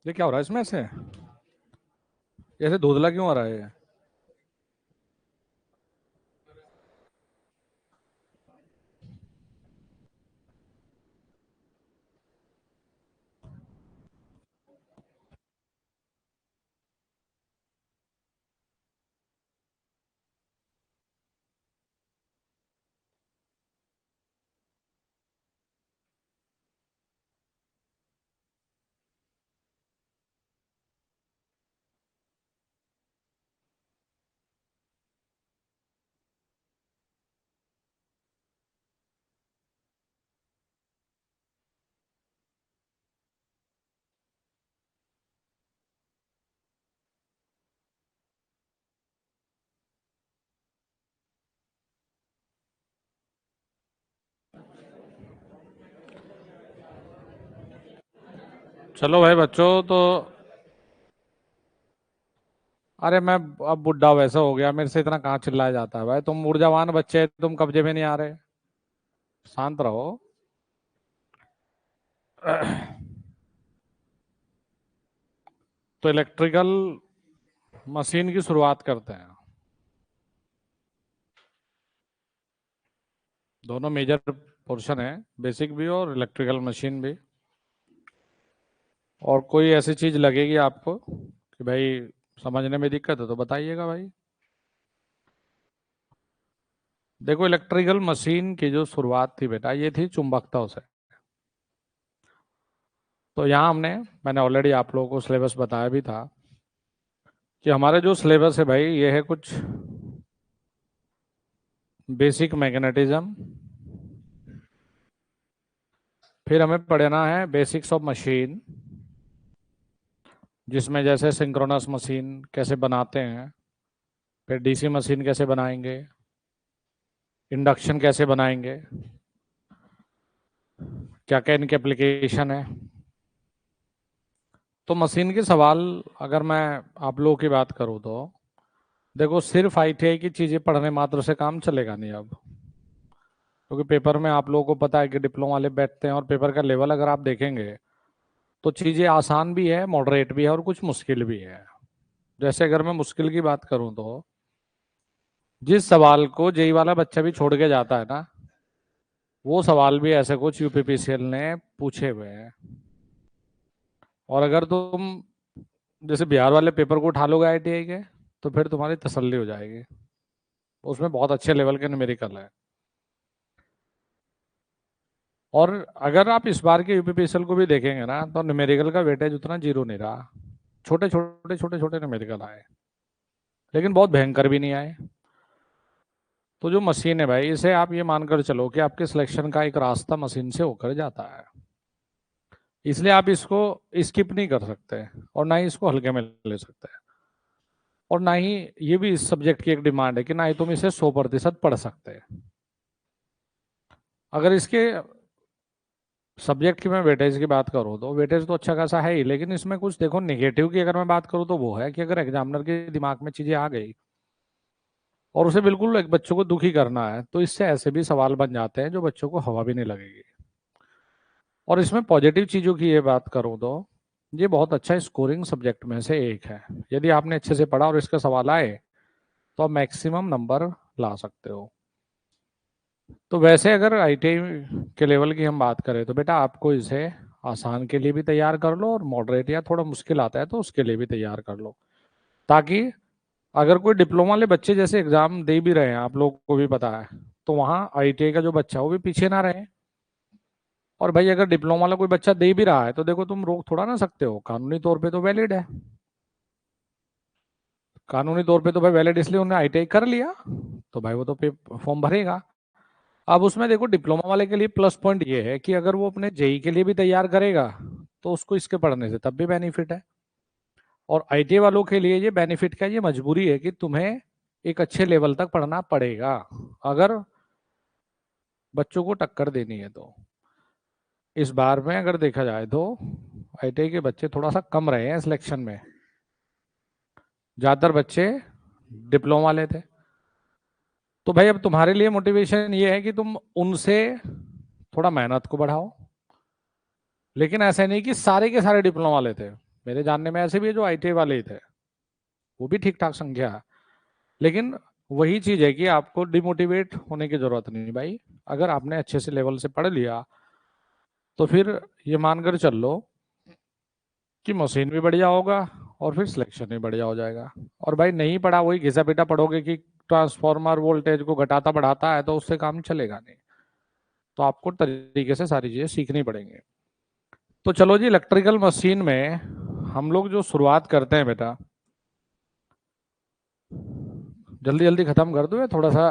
ये क्या हो रहा है इसमें से? ऐसे धुंधला क्यों आ रहा है? चलो भाई बच्चों तो। अरे मैं अब बुढ़ा वैसा हो गया, मेरे से इतना कहाँ चिल्लाया जाता है भाई। तुम ऊर्जावान बच्चे, तुम कब्जे में नहीं आ रहे। शांत रहो। तो इलेक्ट्रिकल मशीन की शुरुआत करते हैं। दोनों मेजर पोर्शन है, बेसिक भी और इलेक्ट्रिकल मशीन भी। और कोई ऐसी चीज लगेगी आपको कि भाई समझने में दिक्कत है तो बताइएगा भाई। देखो, इलेक्ट्रिकल मशीन की जो शुरुआत थी बेटा, ये थी चुंबकत्व से। तो यहाँ मैंने ऑलरेडी आप लोगों को सिलेबस बताया भी था कि हमारे जो सिलेबस है भाई, ये है कुछ बेसिक मैग्नेटिज्म। फिर हमें पढ़ना है बेसिक्स ऑफ मशीन, जिसमें जैसे सिंक्रोनस मशीन कैसे बनाते हैं, फिर डीसी मशीन कैसे बनाएंगे, इंडक्शन कैसे बनाएंगे, क्या क्या इनके एप्लीकेशन है। तो मशीन के सवाल अगर मैं आप लोगों की बात करूँ तो देखो, सिर्फ आईटीआई की चीज़ें पढ़ने मात्र से काम चलेगा नहीं अब। क्योंकि पेपर में आप लोगों को पता है कि डिप्लोमा वाले बैठते हैं, और पेपर का लेवल अगर आप देखेंगे तो चीज़ें आसान भी है, मॉडरेट भी है, और कुछ मुश्किल भी है। जैसे अगर मैं मुश्किल की बात करूं तो जिस सवाल को जेई वाला बच्चा भी छोड़ के जाता है ना, वो सवाल भी ऐसे कुछ यूपीपीसीएल ने पूछे हुए हैं। और अगर तुम जैसे बिहार वाले पेपर को उठा लोगे आईटीआई के, तो फिर तुम्हारी तसल्ली हो जाएगी। उसमें बहुत अच्छे लेवल के न्यूमेरिकल है। और अगर आप इस बार के यूपीपीसीएल को भी देखेंगे ना, तो न्यूमेरिकल का वेटेज उतना जीरो नहीं रहा। छोटे छोटे न्यूमेरिकल आए, लेकिन बहुत भयंकर भी नहीं आए। तो जो मशीन है भाई, इसे आप ये मानकर चलो कि आपके सिलेक्शन का एक रास्ता मशीन से होकर जाता है। इसलिए आप इसको स्किप नहीं कर सकते, और ना ही इसको हल्के में ले सकते हैं। और ना ही ये भी इस सब्जेक्ट की एक डिमांड है कि ना ही तुम इसे 100% पढ़ सकते हैं। अगर इसके सब्जेक्ट की मैं वेटेज की बात करूँ तो वेटेज तो अच्छा खासा है ही, लेकिन इसमें कुछ देखो नेगेटिव की अगर मैं बात करूँ तो वो है कि अगर एग्जामिनर के दिमाग में चीजें आ गई और उसे बिल्कुल एक बच्चों को दुखी करना है, तो इससे ऐसे भी सवाल बन जाते हैं जो बच्चों को हवा भी नहीं लगेगी। और इसमें पॉजिटिव चीज़ों की ये बात करूँ तो ये बहुत अच्छा स्कोरिंग सब्जेक्ट में से एक है। यदि आपने अच्छे से पढ़ा और इसके सवाल आए तो आप मैक्सिमम नंबर ला सकते हो। तो वैसे अगर आईटीआई के लेवल की हम बात करें तो बेटा आपको इसे आसान के लिए भी तैयार कर लो, और मॉडरेट या थोड़ा मुश्किल आता है तो उसके लिए भी तैयार कर लो, ताकि अगर कोई डिप्लोमा वाले बच्चे जैसे एग्जाम दे भी रहे हैं, आप लोग को भी पता है, तो वहाँ आईटीआई का जो बच्चा है वो भी पीछे ना रहे। और भाई अगर डिप्लोमा वाला कोई बच्चा दे भी रहा है तो देखो, तुम रोक थोड़ा ना सकते हो, कानूनी तौर पे तो वैलिड है। कानूनी तौर पे तो भाई वैलिड, इसलिए उन्होंने आईटीआई कर लिया, तो भाई वो तो पे फॉर्म भरेगा। अब उसमें देखो, डिप्लोमा वाले के लिए प्लस पॉइंट ये है कि अगर वो अपने जेई के लिए भी तैयार करेगा तो उसको इसके पढ़ने से तब भी बेनिफिट है। और आईटीआई वालों के लिए ये बेनिफिट क्या है, ये मजबूरी है कि तुम्हें एक अच्छे लेवल तक पढ़ना पड़ेगा अगर बच्चों को टक्कर देनी है तो। इस बार में अगर देखा जाए तो आईटीआई के बच्चे थोड़ा सा कम रहे हैं सिलेक्शन में, ज्यादातर बच्चे डिप्लोमा वाले थे। तो भाई अब तुम्हारे लिए मोटिवेशन ये है कि तुम उनसे थोड़ा मेहनत को बढ़ाओ, लेकिन ऐसा नहीं कि सारे के सारे डिप्लोमा वाले थे। मेरे जानने में ऐसे भी है जो आईटीआई वाले ही थे, वो भी ठीक ठाक संख्या है। लेकिन वही चीज है कि आपको डिमोटिवेट होने की जरूरत नहीं भाई। अगर आपने अच्छे से लेवल से पढ़ लिया तो फिर ये मानकर चल लो कि मशीन भी बढ़िया होगा और फिर सिलेक्शन भी बढ़िया हो जाएगा। और भाई नहीं पढ़ा, वही घिसा पिटा पढ़ोगे कि ट्रांसफॉर्मर वोल्टेज को घटाता बढ़ाता है, तो उससे काम चलेगा नहीं। तो आपको तरीके से सारी चीजें सीखनी पड़ेंगी। तो चलो जी, इलेक्ट्रिकल मशीन में हम लोग जो शुरुआत करते हैं बेटा, जल्दी जल्दी खत्म कर दो या थोड़ा सा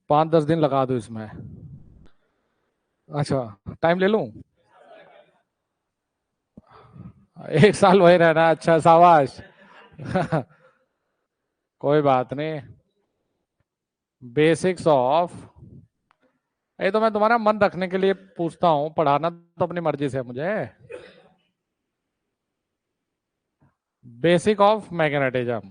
5-10 दिन लगा दो इसमें? अच्छा, टाइम ले लूं? 1 साल वही रहना, अच्छा शाबाश। कोई बात नहीं। बेसिक्स ऑफ, ये तो मैं तुम्हारा मन रखने के लिए पूछता हूँ, पढ़ाना तो अपनी मर्जी से है मुझे। Basic of magnetism.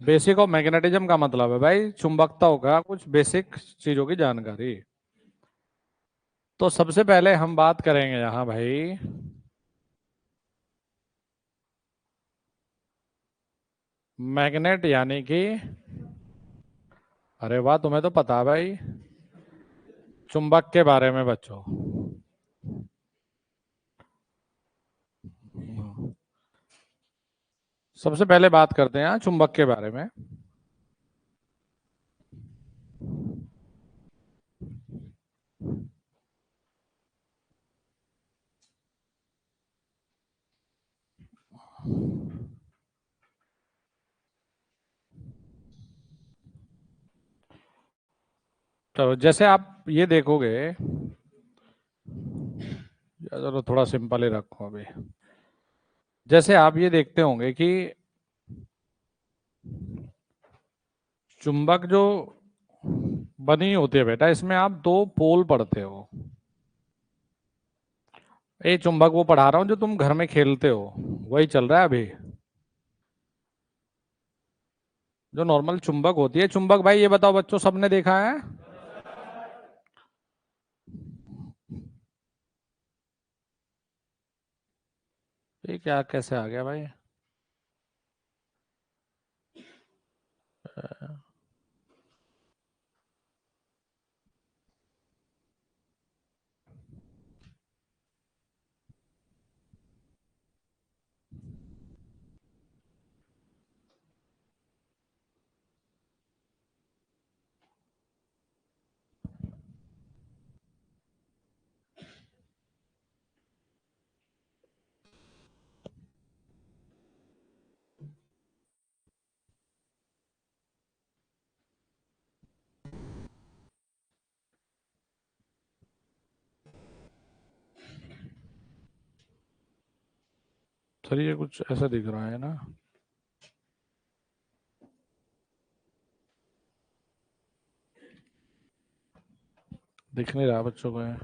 Basic of magnetism का मतलब है भाई चुंबकत्व का कुछ बेसिक चीजों की जानकारी। तो सबसे पहले हम बात करेंगे यहाँ भाई, मैग्नेट यानी कि, अरे वाह तुम्हें तो पता है भाई, चुंबक के बारे में बच्चों। सबसे पहले बात करते हैं चुंबक के बारे में। तो जैसे आप ये देखोगे, चलो थोड़ा सिंपल ही रखो अभी। जैसे आप ये देखते होंगे कि चुंबक जो बनी होती है बेटा, इसमें आप दो पोल पढ़ते हो। ये चुंबक वो पढ़ा रहा हूँ जो तुम घर में खेलते हो, वही चल रहा है अभी। जो नॉर्मल चुंबक होती है, चुंबक भाई ये बताओ बच्चों, सबने देखा है? ये क्या कैसे आ गया भाई? सर ये कुछ ऐसा दिख रहा है ना? दिख नहीं रहा बच्चों को ये?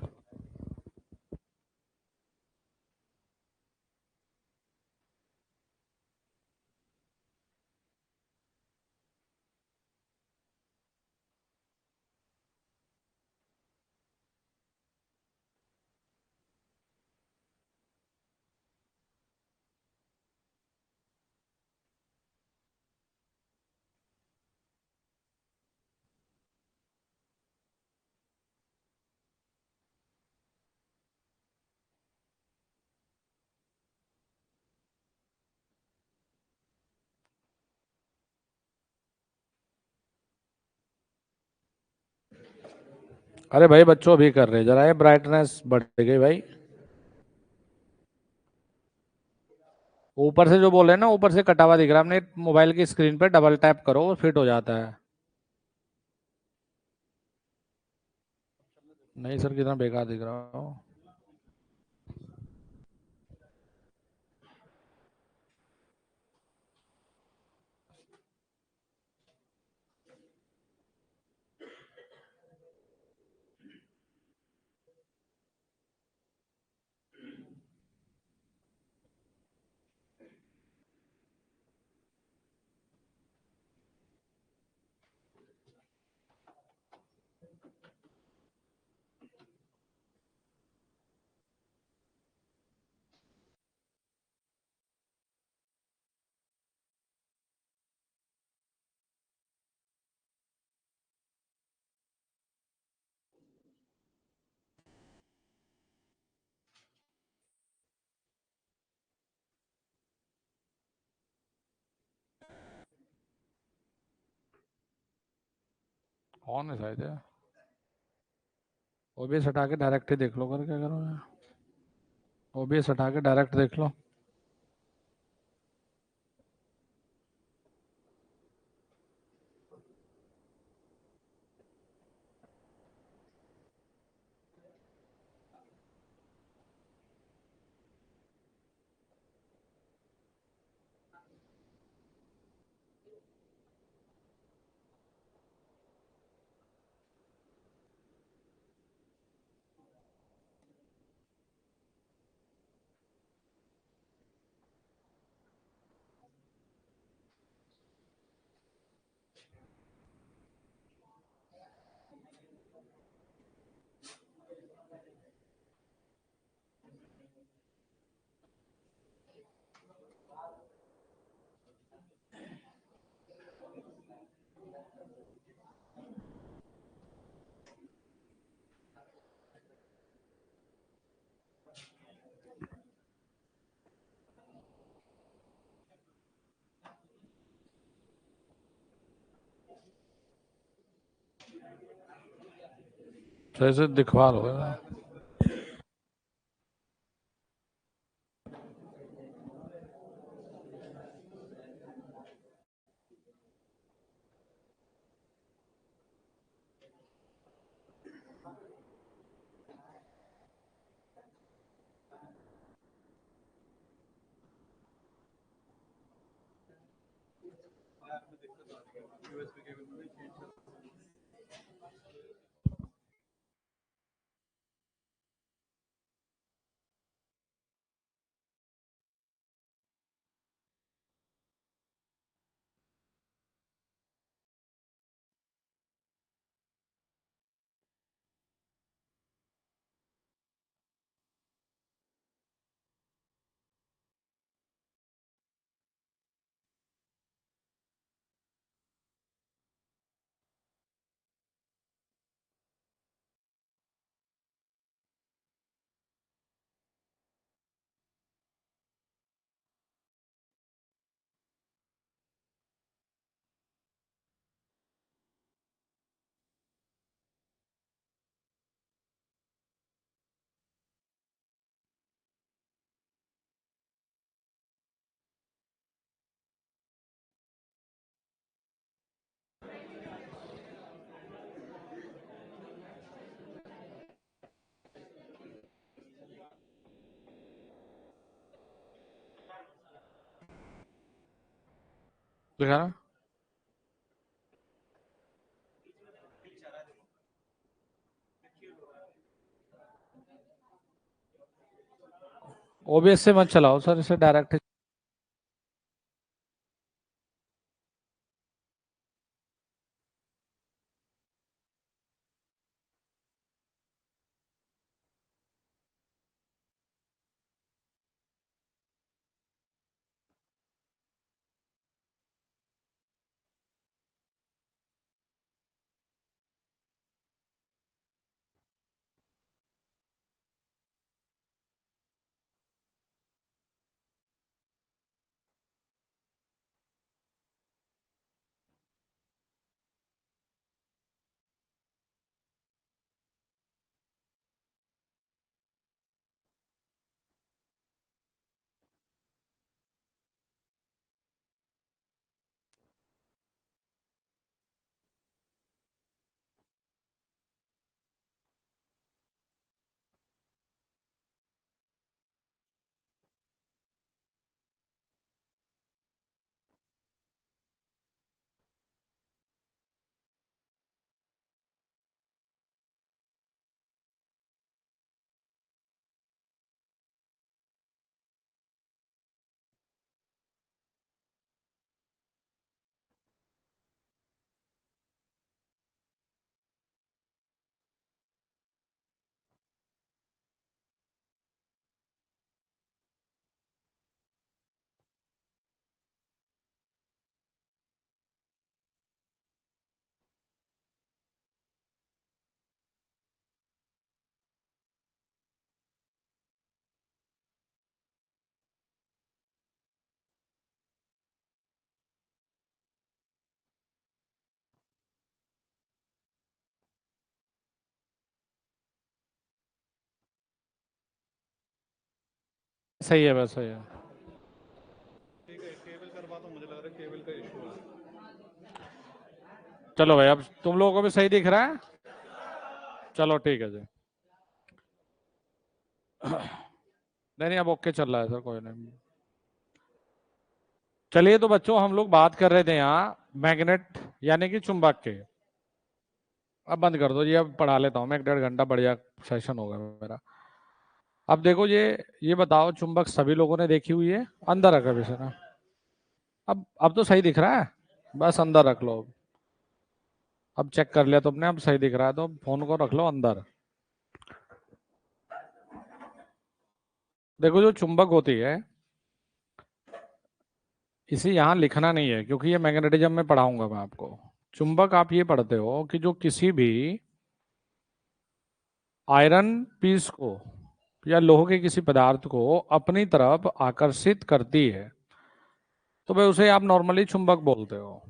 अरे भाई बच्चों अभी कर रहे, जरा ये ब्राइटनेस बढ़ गई भाई। ऊपर से जो बोल रहे हैं ना, ऊपर से कटा हुआ दिख रहा है, अपने मोबाइल की स्क्रीन पे डबल टैप करो वो फिट हो जाता है। नहीं सर, कितना बेकार दिख रहा हो। ऑन है शायद है। ओबीएस हटा के डायरेक्ट ही देख लो करके, अगर ओबीएस हटा के डायरेक्ट देख लो। सही से दिखवा लो यार। दिखा ना। ओबीएस से मत चलाओ सर, इसे डायरेक्ट। सही है, बस सही है। ठीक है, केबल करवा तो मुझे लग रहा है केबल का इशू है। चलो भाई, अब तुम लोगों को भी सही दिख रहा है? चलो ठीक है जी। नहीं नहीं, अब ओके चल रहा है सर, कोई नहीं। चलिए तो बच्चों, हम लोग बात कर रहे थे यहाँ मैग्नेट यानी कि चुंबक के। अब बंद कर दो जी, अब पढ़ा लेता हूँ मैं, 1.5 घंटा बढ़िया सेशन होगा मेरा। अब देखो, ये बताओ, चुंबक सभी लोगों ने देखी हुई है? अंदर रखा वैसे ना। अब तो सही दिख रहा है, बस अंदर रख लो। अब चेक कर लिया तुमने, अब सही दिख रहा है तो फोन को रख लो अंदर। देखो, जो चुंबक होती है, इसे यहाँ लिखना नहीं है क्योंकि ये मैग्नेटिज्म में पढ़ाऊंगा मैं आपको। चुंबक आप ये पढ़ते हो कि जो किसी भी आयरन पीस को या लोहे के किसी पदार्थ को अपनी तरफ आकर्षित करती है, तो भाई उसे आप नॉर्मली चुंबक बोलते हो।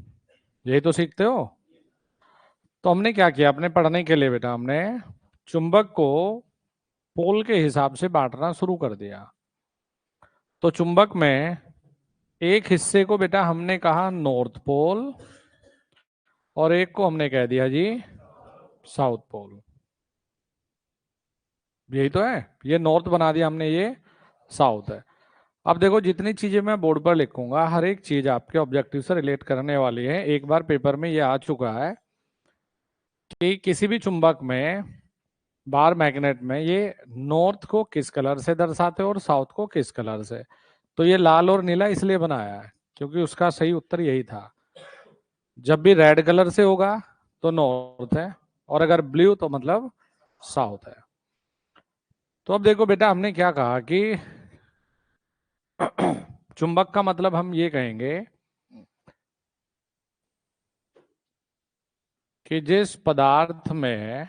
यही तो सीखते हो। तो हमने क्या किया अपने पढ़ने के लिए बेटा, हमने चुंबक को पोल के हिसाब से बांटना शुरू कर दिया। तो चुंबक में एक हिस्से को बेटा हमने कहा नॉर्थ पोल, और एक को हमने कह दिया जी साउथ पोल। यही तो है, ये नॉर्थ बना दिया हमने, ये साउथ है। अब देखो, जितनी चीजें मैं बोर्ड पर लिखूंगा, हर एक चीज आपके ऑब्जेक्टिव से रिलेट करने वाली है। एक बार पेपर में ये आ चुका है कि किसी भी चुंबक में, बार मैग्नेट में, ये नॉर्थ को किस कलर से दर्शाते हो और साउथ को किस कलर से। तो ये लाल और नीला इसलिए बनाया है क्योंकि उसका सही उत्तर यही था। जब भी रेड कलर से होगा तो नॉर्थ है, और अगर ब्लू तो मतलब साउथ है। तो अब देखो बेटा, हमने क्या कहा कि चुंबक का मतलब हम ये कहेंगे कि जिस पदार्थ में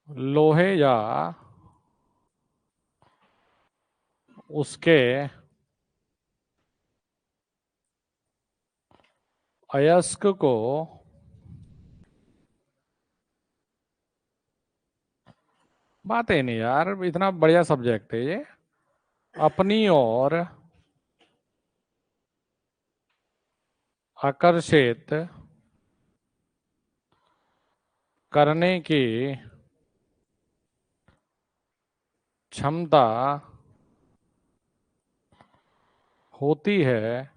लोहे या उसके अयस्क को बातें नहीं यार, इतना बढ़िया सब्जेक्ट है ये, अपनी ओर आकर्षित करने की क्षमता होती है,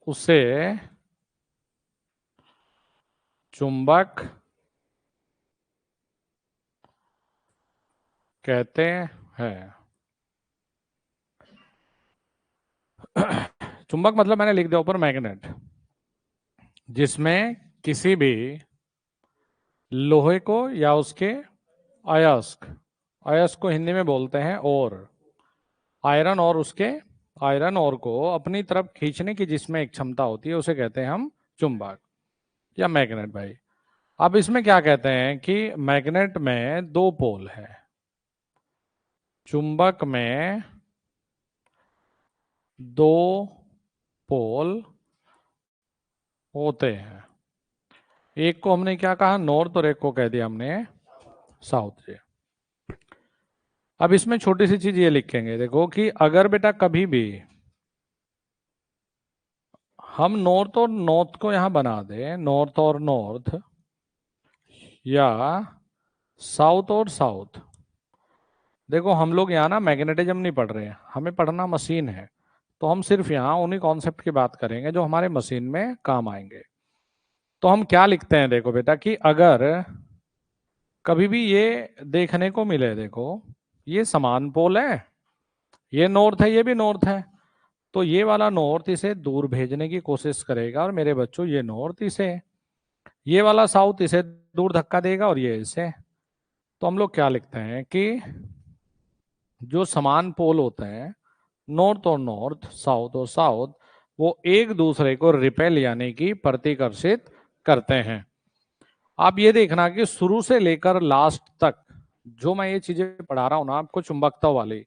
उसे चुंबक कहते हैं। चुंबक मतलब मैंने लिख दिया ऊपर मैग्नेट, जिसमें किसी भी लोहे को या उसके अयस्क, अयस्क को हिंदी में बोलते हैं और, आयरन और उसके, आयरन और को अपनी तरफ खींचने की जिसमें एक क्षमता होती है, उसे कहते हैं हम चुंबक या मैग्नेट भाई। अब इसमें क्या कहते हैं कि मैग्नेट में दो पोल है, चुंबक में दो पोल होते हैं। एक को हमने क्या कहा नॉर्थ, और एक को कह दिया हमने साउथ जी। अब इसमें छोटी सी चीज ये लिखेंगे, देखो कि अगर बेटा कभी भी हम नॉर्थ और नॉर्थ को यहां बना दें, नॉर्थ और नॉर्थ, या साउथ और साउथ। देखो, हम लोग यहाँ ना मैग्नेटिज्म नहीं पढ़ रहे हैं, हमें पढ़ना मशीन है। तो हम सिर्फ यहाँ उन्हीं कॉन्सेप्ट की बात करेंगे जो हमारे मशीन में काम आएंगे। तो हम क्या लिखते हैं, देखो बेटा, कि अगर कभी भी ये देखने को मिले, देखो ये समान पोल है, ये नॉर्थ है, ये भी नॉर्थ है, तो ये वाला नॉर्थ इसे दूर भेजने की कोशिश करेगा, और मेरे बच्चों ये नॉर्थ इसे, ये वाला साउथ इसे दूर धक्का देगा, और ये इसे। तो हम लोग क्या लिखते हैं कि जो समान पोल होते हैं, नॉर्थ और नॉर्थ, साउथ और साउथ, वो एक दूसरे को रिपेल यानी कि प्रतिकर्षित करते हैं। आप ये देखना कि शुरू से लेकर लास्ट तक जो मैं ये चीजें पढ़ा रहा हूं ना आपको चुंबकत्व वाली,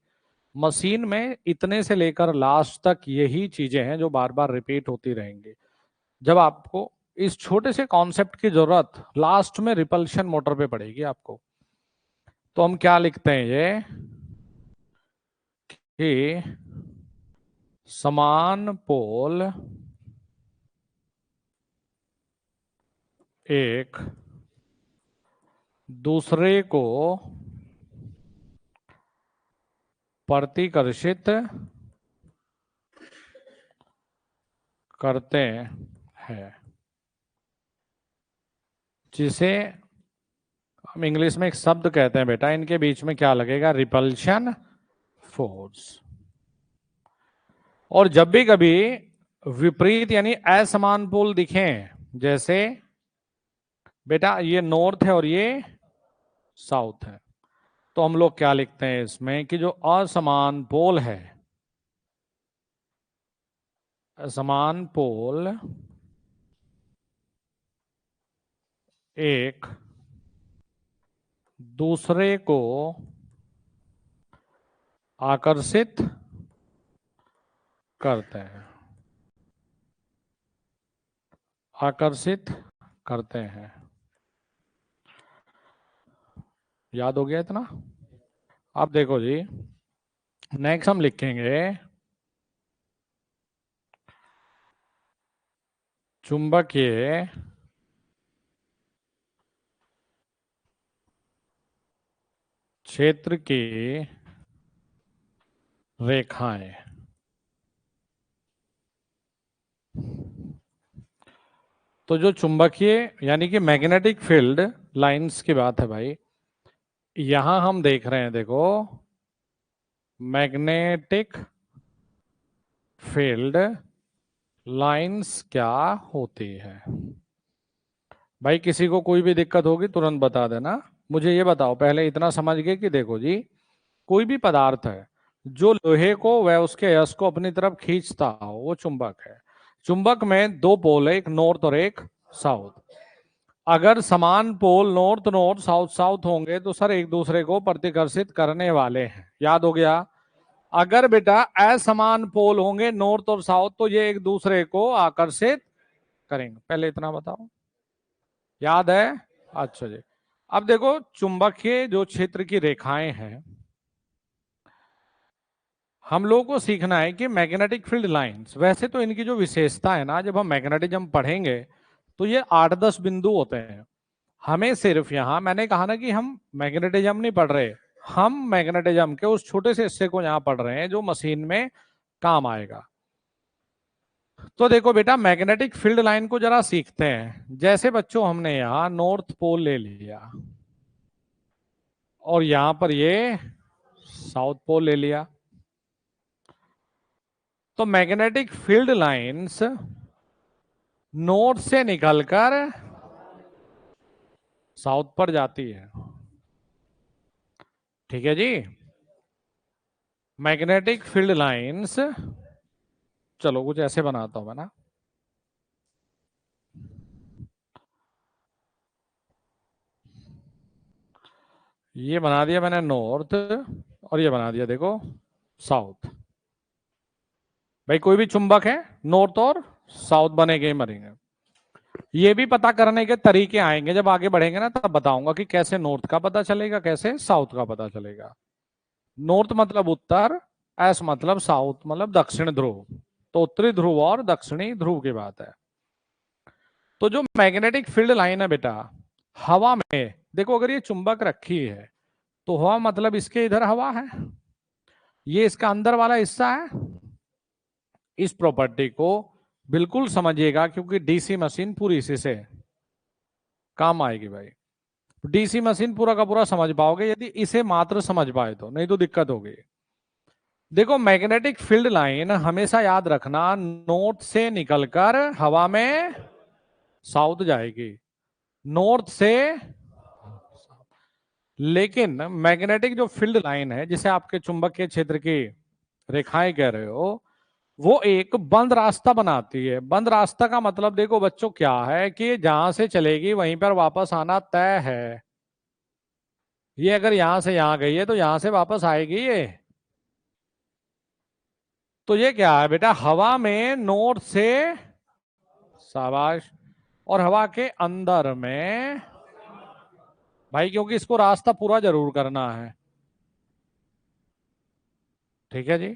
मशीन में इतने से लेकर लास्ट तक यही चीजें हैं जो बार बार रिपीट होती रहेंगी। जब आपको इस छोटे से कॉन्सेप्ट की जरूरत लास्ट में रिपल्शन मोटर पे पड़ेगी आपको। तो हम क्या लिखते हैं ये कि समान पोल एक दूसरे को प्रतिकर्षित करते हैं, जिसे हम इंग्लिश में एक शब्द कहते हैं बेटा, इनके बीच में क्या लगेगा, रिपल्शन फोर्स। और जब भी कभी विपरीत यानी असमान पोल दिखें, जैसे बेटा ये नॉर्थ है और ये साउथ है, तो हम लोग क्या लिखते हैं इसमें कि जो असमान पोल है, असमान पोल एक दूसरे को आकर्षित करते हैं, आकर्षित करते हैं। याद हो गया इतना? अब देखो जी, नेक्स्ट हम लिखेंगे चुंबकीय क्षेत्र की रेखाएं। तो जो चुंबकीय यानी कि मैग्नेटिक फील्ड लाइंस की बात है भाई, यहां हम देख रहे हैं, देखो मैग्नेटिक फील्ड लाइंस क्या होती है। भाई किसी को कोई भी दिक्कत होगी तुरंत बता देना। मुझे ये बताओ, पहले इतना समझ गए कि देखो जी, कोई भी पदार्थ है जो लोहे को व उसके यश को अपनी तरफ खींचता हो, वो चुंबक है। चुंबक में दो पोल है, एक नॉर्थ और एक साउथ। अगर समान pole north north south south होंगे तो सर एक दूसरे को प्रतिकर्षित करने वाले हैं। याद हो गया? अगर बेटा असमान पोल होंगे नॉर्थ और साउथ, तो ये एक दूसरे को आकर्षित करेंगे। पहले इतना बताओ, याद है? अच्छा जी। अब देखो चुंबकीय जो क्षेत्र की रेखाएं हैं, हम लोगों को सीखना है कि मैग्नेटिक फील्ड लाइंस, वैसे तो इनकी जो विशेषता है ना, जब हम मैग्नेटिज्म पढ़ेंगे तो ये 8-10 बिंदु होते हैं। हमें सिर्फ यहां, मैंने कहा ना कि हम मैग्नेटिज्म नहीं पढ़ रहे, हम मैग्नेटिज्म के उस छोटे से हिस्से को यहां पढ़ रहे हैं जो मशीन में काम आएगा। तो देखो बेटा, मैग्नेटिक फील्ड लाइन को जरा सीखते हैं। जैसे बच्चों हमने यहां नॉर्थ पोल ले लिया और यहां पर ये साउथ पोल ले लिया, तो मैग्नेटिक फील्ड लाइंस नॉर्थ से निकलकर साउथ पर जाती है। ठीक है जी। मैग्नेटिक फील्ड लाइंस, चलो कुछ ऐसे बनाता हूं मैं ना, ये बना दिया मैंने नॉर्थ और ये बना दिया देखो साउथ। भाई कोई भी चुंबक है, नॉर्थ और साउथ बनेंगे ही मरेंगे। ये भी पता करने के तरीके आएंगे जब आगे बढ़ेंगे ना, तब बताऊंगा कि कैसे नॉर्थ का पता चलेगा, कैसे साउथ का पता चलेगा। नॉर्थ मतलब उत्तर, एस मतलब साउथ मतलब दक्षिण ध्रुव, तो उत्तरी ध्रुव और दक्षिणी ध्रुव की बात है। तो जो मैग्नेटिक फील्ड लाइन है बेटा, हवा में देखो, अगर ये चुंबक रखी है तो हवा मतलब इसके इधर हवा है, ये इसका अंदर वाला हिस्सा है। इस प्रॉपर्टी को बिल्कुल समझिएगा, क्योंकि डीसी मशीन पूरी इसी से काम आएगी भाई। डीसी मशीन पूरा का पूरा समझ पाओगे यदि इसे मात्र समझ पाए तो, नहीं तो दिक्कत होगी। देखो मैग्नेटिक फील्ड लाइन हमेशा याद रखना, नॉर्थ से निकलकर हवा में साउथ जाएगी, नॉर्थ से। लेकिन मैग्नेटिक जो फील्ड लाइन है, जिसे आपके चुंबकीय क्षेत्र की रेखाएं कह रहे हो, वो एक बंद रास्ता बनाती है। बंद रास्ता का मतलब देखो बच्चों क्या है, कि जहां से चलेगी वहीं पर वापस आना तय है। ये अगर यहां से यहां गई है तो यहां से वापस आएगी ये। तो ये क्या है बेटा, हवा में नॉर्थ से, शाबाश, और हवा के अंदर में भाई, क्योंकि इसको रास्ता पूरा जरूर करना है, ठीक है जी।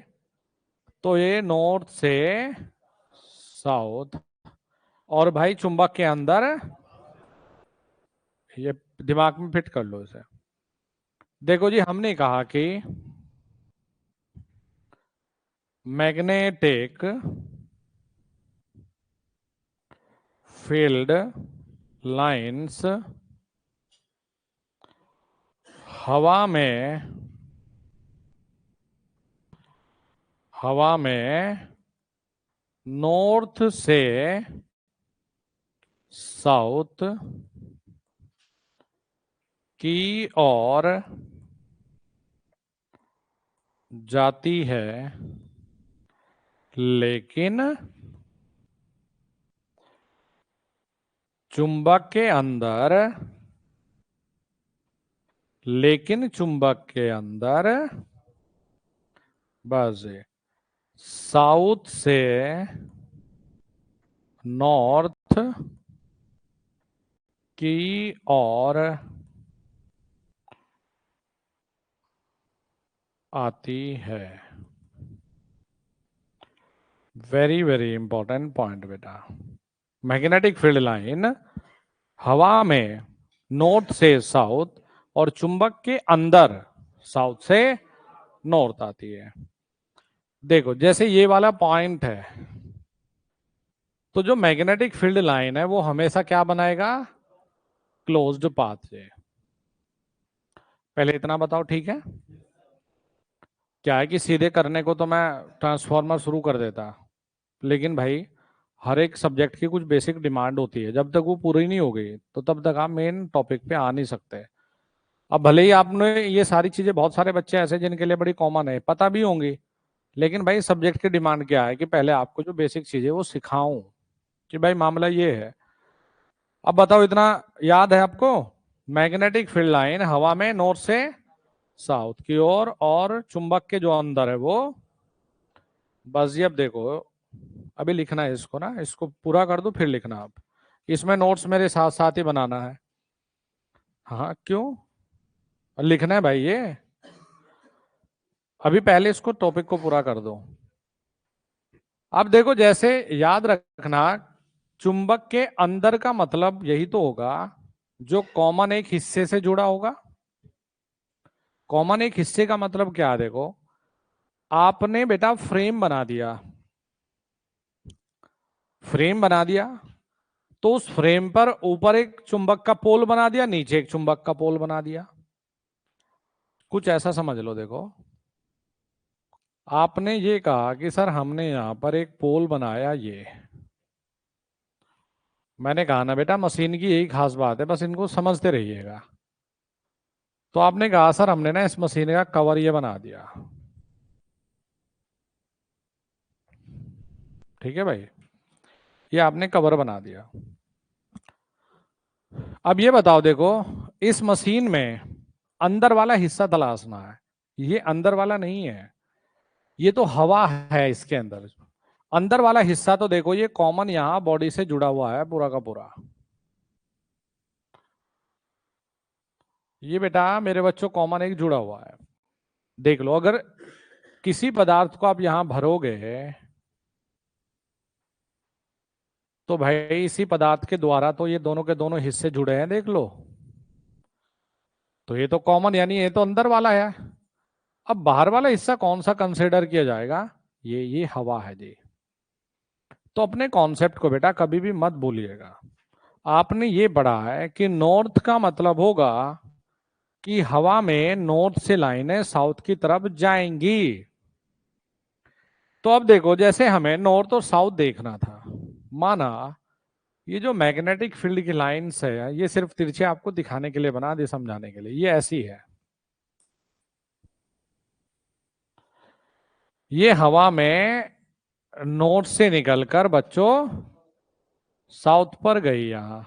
तो ये नॉर्थ से साउथ, और भाई चुंबक के अंदर, ये दिमाग में फिट कर लो इसे। देखो जी, हमने कहा कि मैग्नेटिक फील्ड लाइंस हवा में नॉर्थ से साउथ की ओर जाती है, लेकिन चुंबक के अंदर बस साउथ से नॉर्थ की ओर आती है। वेरी वेरी इंपॉर्टेंट पॉइंट बेटा। मैग्नेटिक फील्ड लाइन हवा में नॉर्थ से साउथ और चुंबक के अंदर साउथ से नॉर्थ आती है। देखो, जैसे ये वाला पॉइंट है, तो जो मैग्नेटिक फील्ड लाइन है वो हमेशा क्या बनाएगा? क्लोज्ड पाथ से। पहले इतना बताओ, ठीक है? क्या है कि सीधे करने को तो मैं ट्रांसफॉर्मर शुरू कर देता, लेकिन भाई हर एक सब्जेक्ट की कुछ बेसिक डिमांड होती है, जब तक वो पूरी नहीं हो गई तो तब तक आप मेन टॉपिक पे आ नहीं सकते। अब भले ही आपने ये सारी चीजें, बहुत सारे बच्चे ऐसे जिनके लिए बड़ी कॉमन है, पता भी होंगी, लेकिन भाई सब्जेक्ट की डिमांड क्या है कि पहले आपको जो बेसिक चीजें वो सिखाऊं, कि भाई मामला ये है। अब बताओ, इतना याद है आपको? मैग्नेटिक फील्ड लाइन हवा में नॉर्थ से साउथ की ओर, और चुंबक के जो अंदर है वो, बस ये अब देखो, अभी लिखना है इसको ना, इसको पूरा कर दो फिर लिखना। आप इसमें नोट्स मेरे साथ साथ ही बनाना है। हाँ, क्यों लिखना है भाई ये? अभी पहले इसको टॉपिक को पूरा कर दो। अब देखो, जैसे याद रखना, चुंबक के अंदर का मतलब यही तो होगा जो कॉमन एक हिस्से से जुड़ा होगा। कॉमन एक हिस्से का मतलब क्या है? देखो, आपने बेटा फ्रेम बना दिया, तो उस फ्रेम पर ऊपर एक चुंबक का पोल बना दिया, नीचे एक चुंबक का पोल बना दिया। कुछ ऐसा समझ लो। देखो, आपने ये कहा कि सर हमने यहां पर एक पोल बनाया, ये मैंने कहा ना बेटा, मशीन की यही खास बात है, बस इनको समझते रहिएगा। तो आपने कहा सर हमने ना इस मशीन का कवर ये बना दिया, ठीक है भाई, ये आपने कवर बना दिया। अब ये बताओ, देखो, इस मशीन में अंदर वाला हिस्सा तलाशना है। ये अंदर वाला नहीं है, ये तो हवा है इसके अंदर। अंदर वाला हिस्सा तो देखो, ये कॉमन यहां बॉडी से जुड़ा हुआ है पूरा का पूरा। ये बेटा मेरे बच्चों कॉमन एक जुड़ा हुआ है। देख लो, अगर किसी पदार्थ को आप यहां भरोगे तो भाई इसी पदार्थ के द्वारा तो ये दोनों के दोनों हिस्से जुड़े हैं, देख लो। तो ये तो कॉमन, यानी ये तो अंदर वाला है। अब बाहर वाला हिस्सा कौन सा कंसिडर किया जाएगा? ये हवा है जी। तो अपने कॉन्सेप्ट को बेटा कभी भी मत भूलिएगा। आपने ये पढ़ा है कि नॉर्थ का मतलब होगा कि हवा में नॉर्थ से लाइनें साउथ की तरफ जाएंगी। तो अब देखो, जैसे हमें नॉर्थ और साउथ देखना था, माना ये जो मैग्नेटिक फील्ड की लाइंस है, ये सिर्फ तिरछे आपको दिखाने के लिए बना दी, समझाने के लिए, ये ऐसी है। ये हवा में नॉर्थ से निकलकर बच्चों साउथ पर गई यहां।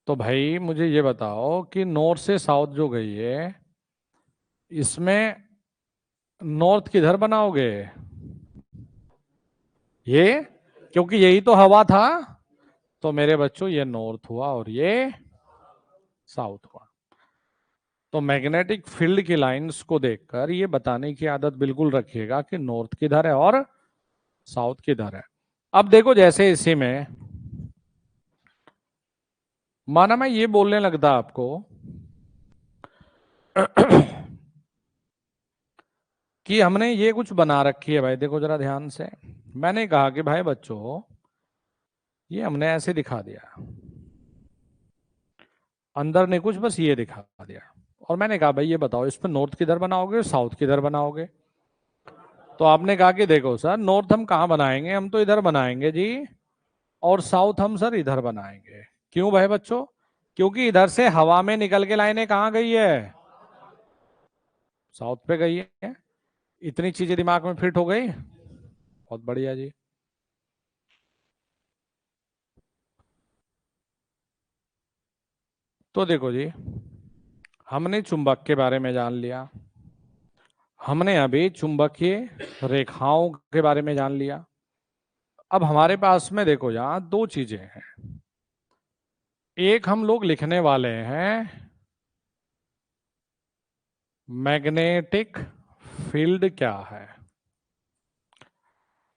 तो भाई मुझे ये बताओ कि नॉर्थ से साउथ जो गई है, इसमें नॉर्थ किधर बनाओगे? ये क्योंकि यही तो हवा था, तो मेरे बच्चों ये नॉर्थ हुआ और ये साउथ हुआ। तो मैग्नेटिक फील्ड की लाइंस को देखकर ये बताने की आदत बिल्कुल रखिएगा कि नॉर्थ किधर है और साउथ किधर है। अब देखो, जैसे इसी में माना मैं ये बोलने लगता आपको कि हमने ये कुछ बना रखी है। भाई देखो जरा ध्यान से, मैंने कहा कि भाई बच्चों ये हमने ऐसे दिखा दिया, अंदर ने कुछ बस ये दिखा दिया, और मैंने कहा भाई ये बताओ इस पर नॉर्थ किधर बनाओगे, साउथ किधर बनाओगे। तो आपने कहा कि देखो सर, नॉर्थ हम कहाँ बनाएंगे, हम तो इधर बनाएंगे जी, और साउथ हम सर इधर बनाएंगे। क्यों भाई बच्चों? क्योंकि इधर से हवा में निकल के लाइनें कहाँ गई है, साउथ पे गई है। इतनी चीजें दिमाग में फिट हो गई, बहुत बढ़िया जी। तो देखो जी, हमने चुंबक के बारे में जान लिया, हमने अभी चुंबकीय रेखाओं के बारे में जान लिया। अब हमारे पास में देखो यहां दो चीजें हैं। एक हम लोग लिखने वाले हैं मैग्नेटिक फील्ड क्या है,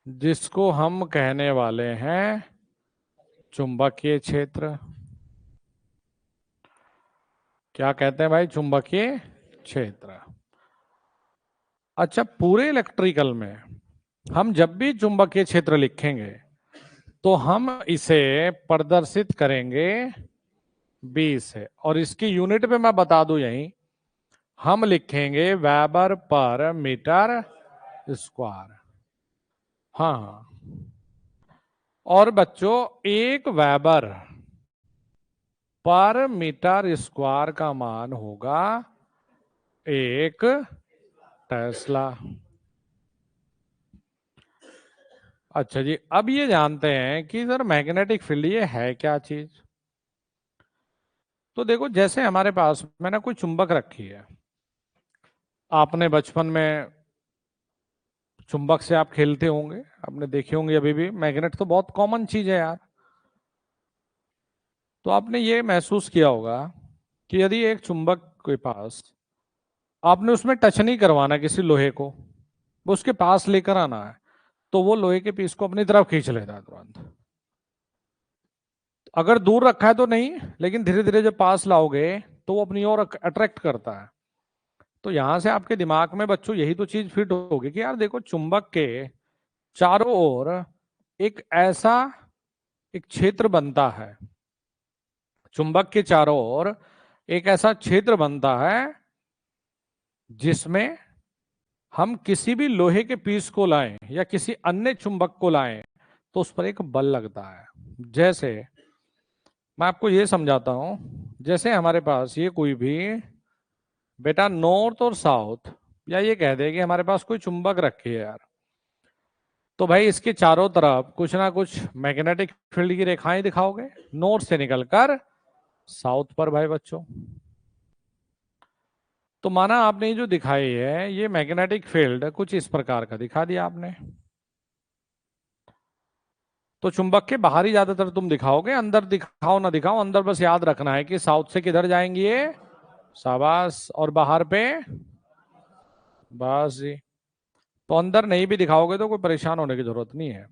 जिसको हम कहने वाले हैं चुंबकीय क्षेत्र। क्या कहते हैं भाई? चुंबकीय क्षेत्र। अच्छा, पूरे इलेक्ट्रिकल में हम जब भी चुंबकीय क्षेत्र लिखेंगे तो हम इसे प्रदर्शित करेंगे बी से, और इसकी यूनिट में मैं बता दूं, यही हम लिखेंगे वेबर पर मीटर स्क्वायर। हाँ, और बच्चों एक वेबर पर मीटर स्क्वायर का मान होगा एक टेस्ला। अच्छा जी, अब ये जानते हैं कि सर मैग्नेटिक फील्ड ये है क्या चीज। तो देखो, जैसे हमारे पास मैंने कोई चुंबक रखी है, आपने बचपन में चुंबक से आप खेलते होंगे, आपने देखे होंगे, अभी भी मैग्नेट तो बहुत कॉमन चीज है यार। तो आपने ये महसूस किया होगा कि यदि एक चुंबक के पास, आपने उसमें टच नहीं करवाना किसी लोहे को, वो उसके पास लेकर आना है, तो वो लोहे के पीस को अपनी तरफ खींच लेता है तुरंत। अगर दूर रखा है तो नहीं, लेकिन धीरे धीरे जब पास लाओगे तो वो अपनी ओर अट्रैक्ट करता है। तो यहां से आपके दिमाग में बच्चों यही तो चीज फिट होगी कि यार देखो, चुंबक के चारों ओर एक ऐसा एक क्षेत्र बनता है, चुंबक के चारों ओर एक ऐसा क्षेत्र बनता है जिसमें हम किसी भी लोहे के पीस को लाएं या किसी अन्य चुंबक को लाएं तो उस पर एक बल लगता है। जैसे मैं आपको ये समझाता हूं, जैसे हमारे पास ये कोई भी बेटा नॉर्थ और साउथ, या ये कह दे कि हमारे पास कोई चुंबक रखी है यार, तो भाई इसके चारों तरफ कुछ ना कुछ मैग्नेटिक फील्ड की रेखाएं दिखाओगे, नॉर्थ से निकलकर साउथ पर भाई बच्चों। तो माना आपने ये जो दिखाई है ये मैग्नेटिक फील्ड कुछ इस प्रकार का दिखा दिया आपने, तो चुंबक के बाहर ही ज्यादातर तुम दिखाओगे, अंदर दिखाओ ना दिखाओ, अंदर बस याद रखना है कि साउथ से किधर जाएंगी ये, शाबाश, और बाहर पे बस जी। तो अंदर नहीं भी दिखाओगे तो कोई परेशान होने की जरूरत नहीं है।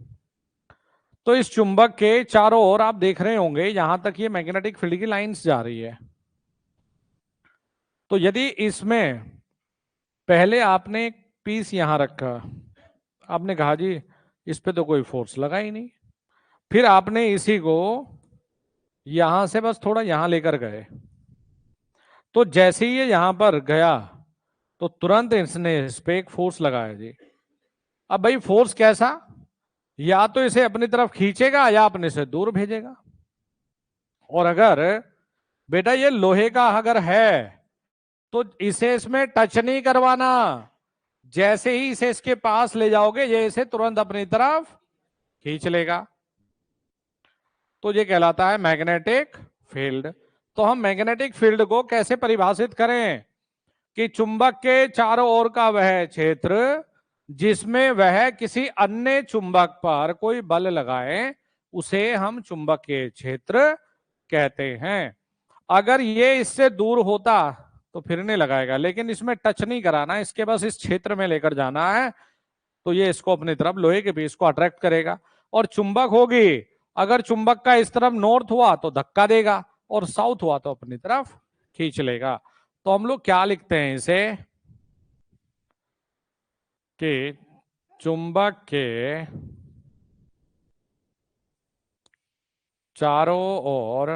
तो इस चुंबक के चारों ओर आप देख रहे होंगे यहां तक ये मैग्नेटिक फील्ड की लाइंस जा रही है। तो यदि इसमें पहले आपने एक पीस यहां रखा, आपने कहा जी इस पे तो कोई फोर्स लगा ही नहीं, फिर आपने इसी को यहां से बस थोड़ा यहां लेकर गए, तो जैसे ही ये यहां पर गया तो तुरंत इसने इस पे एक फोर्स लगाया जी। अब भाई फोर्स कैसा, या तो इसे अपनी तरफ खींचेगा या अपने से दूर भेजेगा। और अगर बेटा ये लोहे का अगर है तो इसे इसमें टच नहीं करवाना, जैसे ही इसे इसके पास ले जाओगे ये इसे तुरंत अपनी तरफ खींच लेगा। तो ये कहलाता है मैग्नेटिक फील्ड। तो हम मैग्नेटिक फील्ड को कैसे परिभाषित करें कि चुंबक के चारों ओर का वह क्षेत्र जिसमें वह किसी अन्य चुंबक पर कोई बल लगाए उसे हम चुंबकीय क्षेत्र कहते हैं। अगर ये इससे दूर होता तो फिर नहीं लगाएगा, लेकिन इसमें टच नहीं कराना, इसके बस इस क्षेत्र में लेकर जाना है, तो ये इसको अपनी तरफ लोहे के पीस को अट्रैक्ट करेगा। और चुंबक होगी, अगर चुंबक का इस तरफ नॉर्थ हुआ तो धक्का देगा, और साउथ हुआ तो अपनी तरफ खींच लेगा। तो हम लोग क्या लिखते हैं इसे कि चुंबक के चारों ओर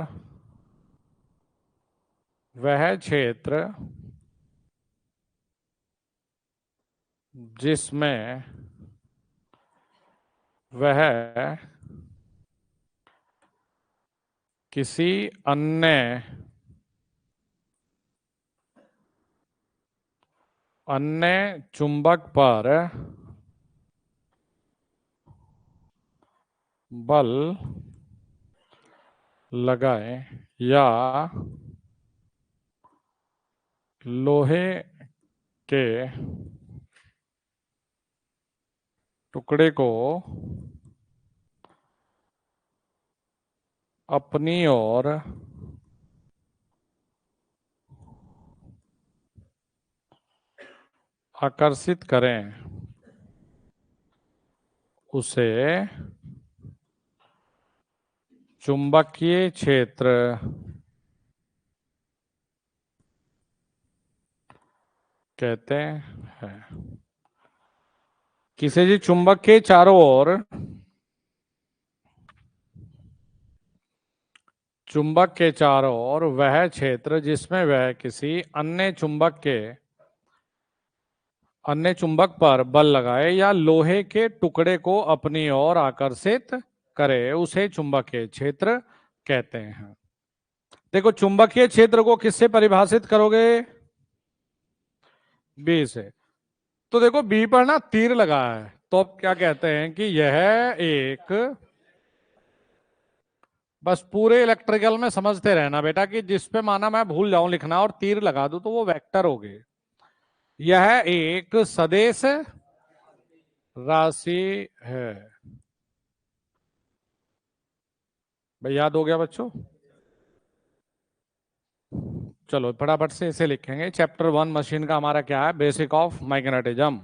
वह क्षेत्र जिसमें वह किसी अन्य चुंबक पर बल लगाए या लोहे के टुकड़े को अपनी ओर आकर्षित करें उसे चुंबकीय क्षेत्र कहते हैं। किसी भी चुंबक के चारों ओर वह क्षेत्र जिसमें वह किसी अन्य चुंबक पर बल लगाए या लोहे के टुकड़े को अपनी ओर आकर्षित करे उसे चुंबकीय क्षेत्र कहते हैं। देखो, चुंबकीय क्षेत्र को किससे परिभाषित करोगे? बी से। तो देखो, बी पर ना तीर लगा है, तो अब क्या कहते हैं कि यह एक, बस पूरे इलेक्ट्रिकल में समझते रहना बेटा कि जिस पे माना मैं भूल जाऊं लिखना और तीर लगा दूं तो वो वेक्टर हो गए। यह एक सदिश राशि है। भाई याद हो गया बच्चों? चलो फटाफट से इसे लिखेंगे। चैप्टर 1 मशीन का हमारा क्या है? Basic of magnetism.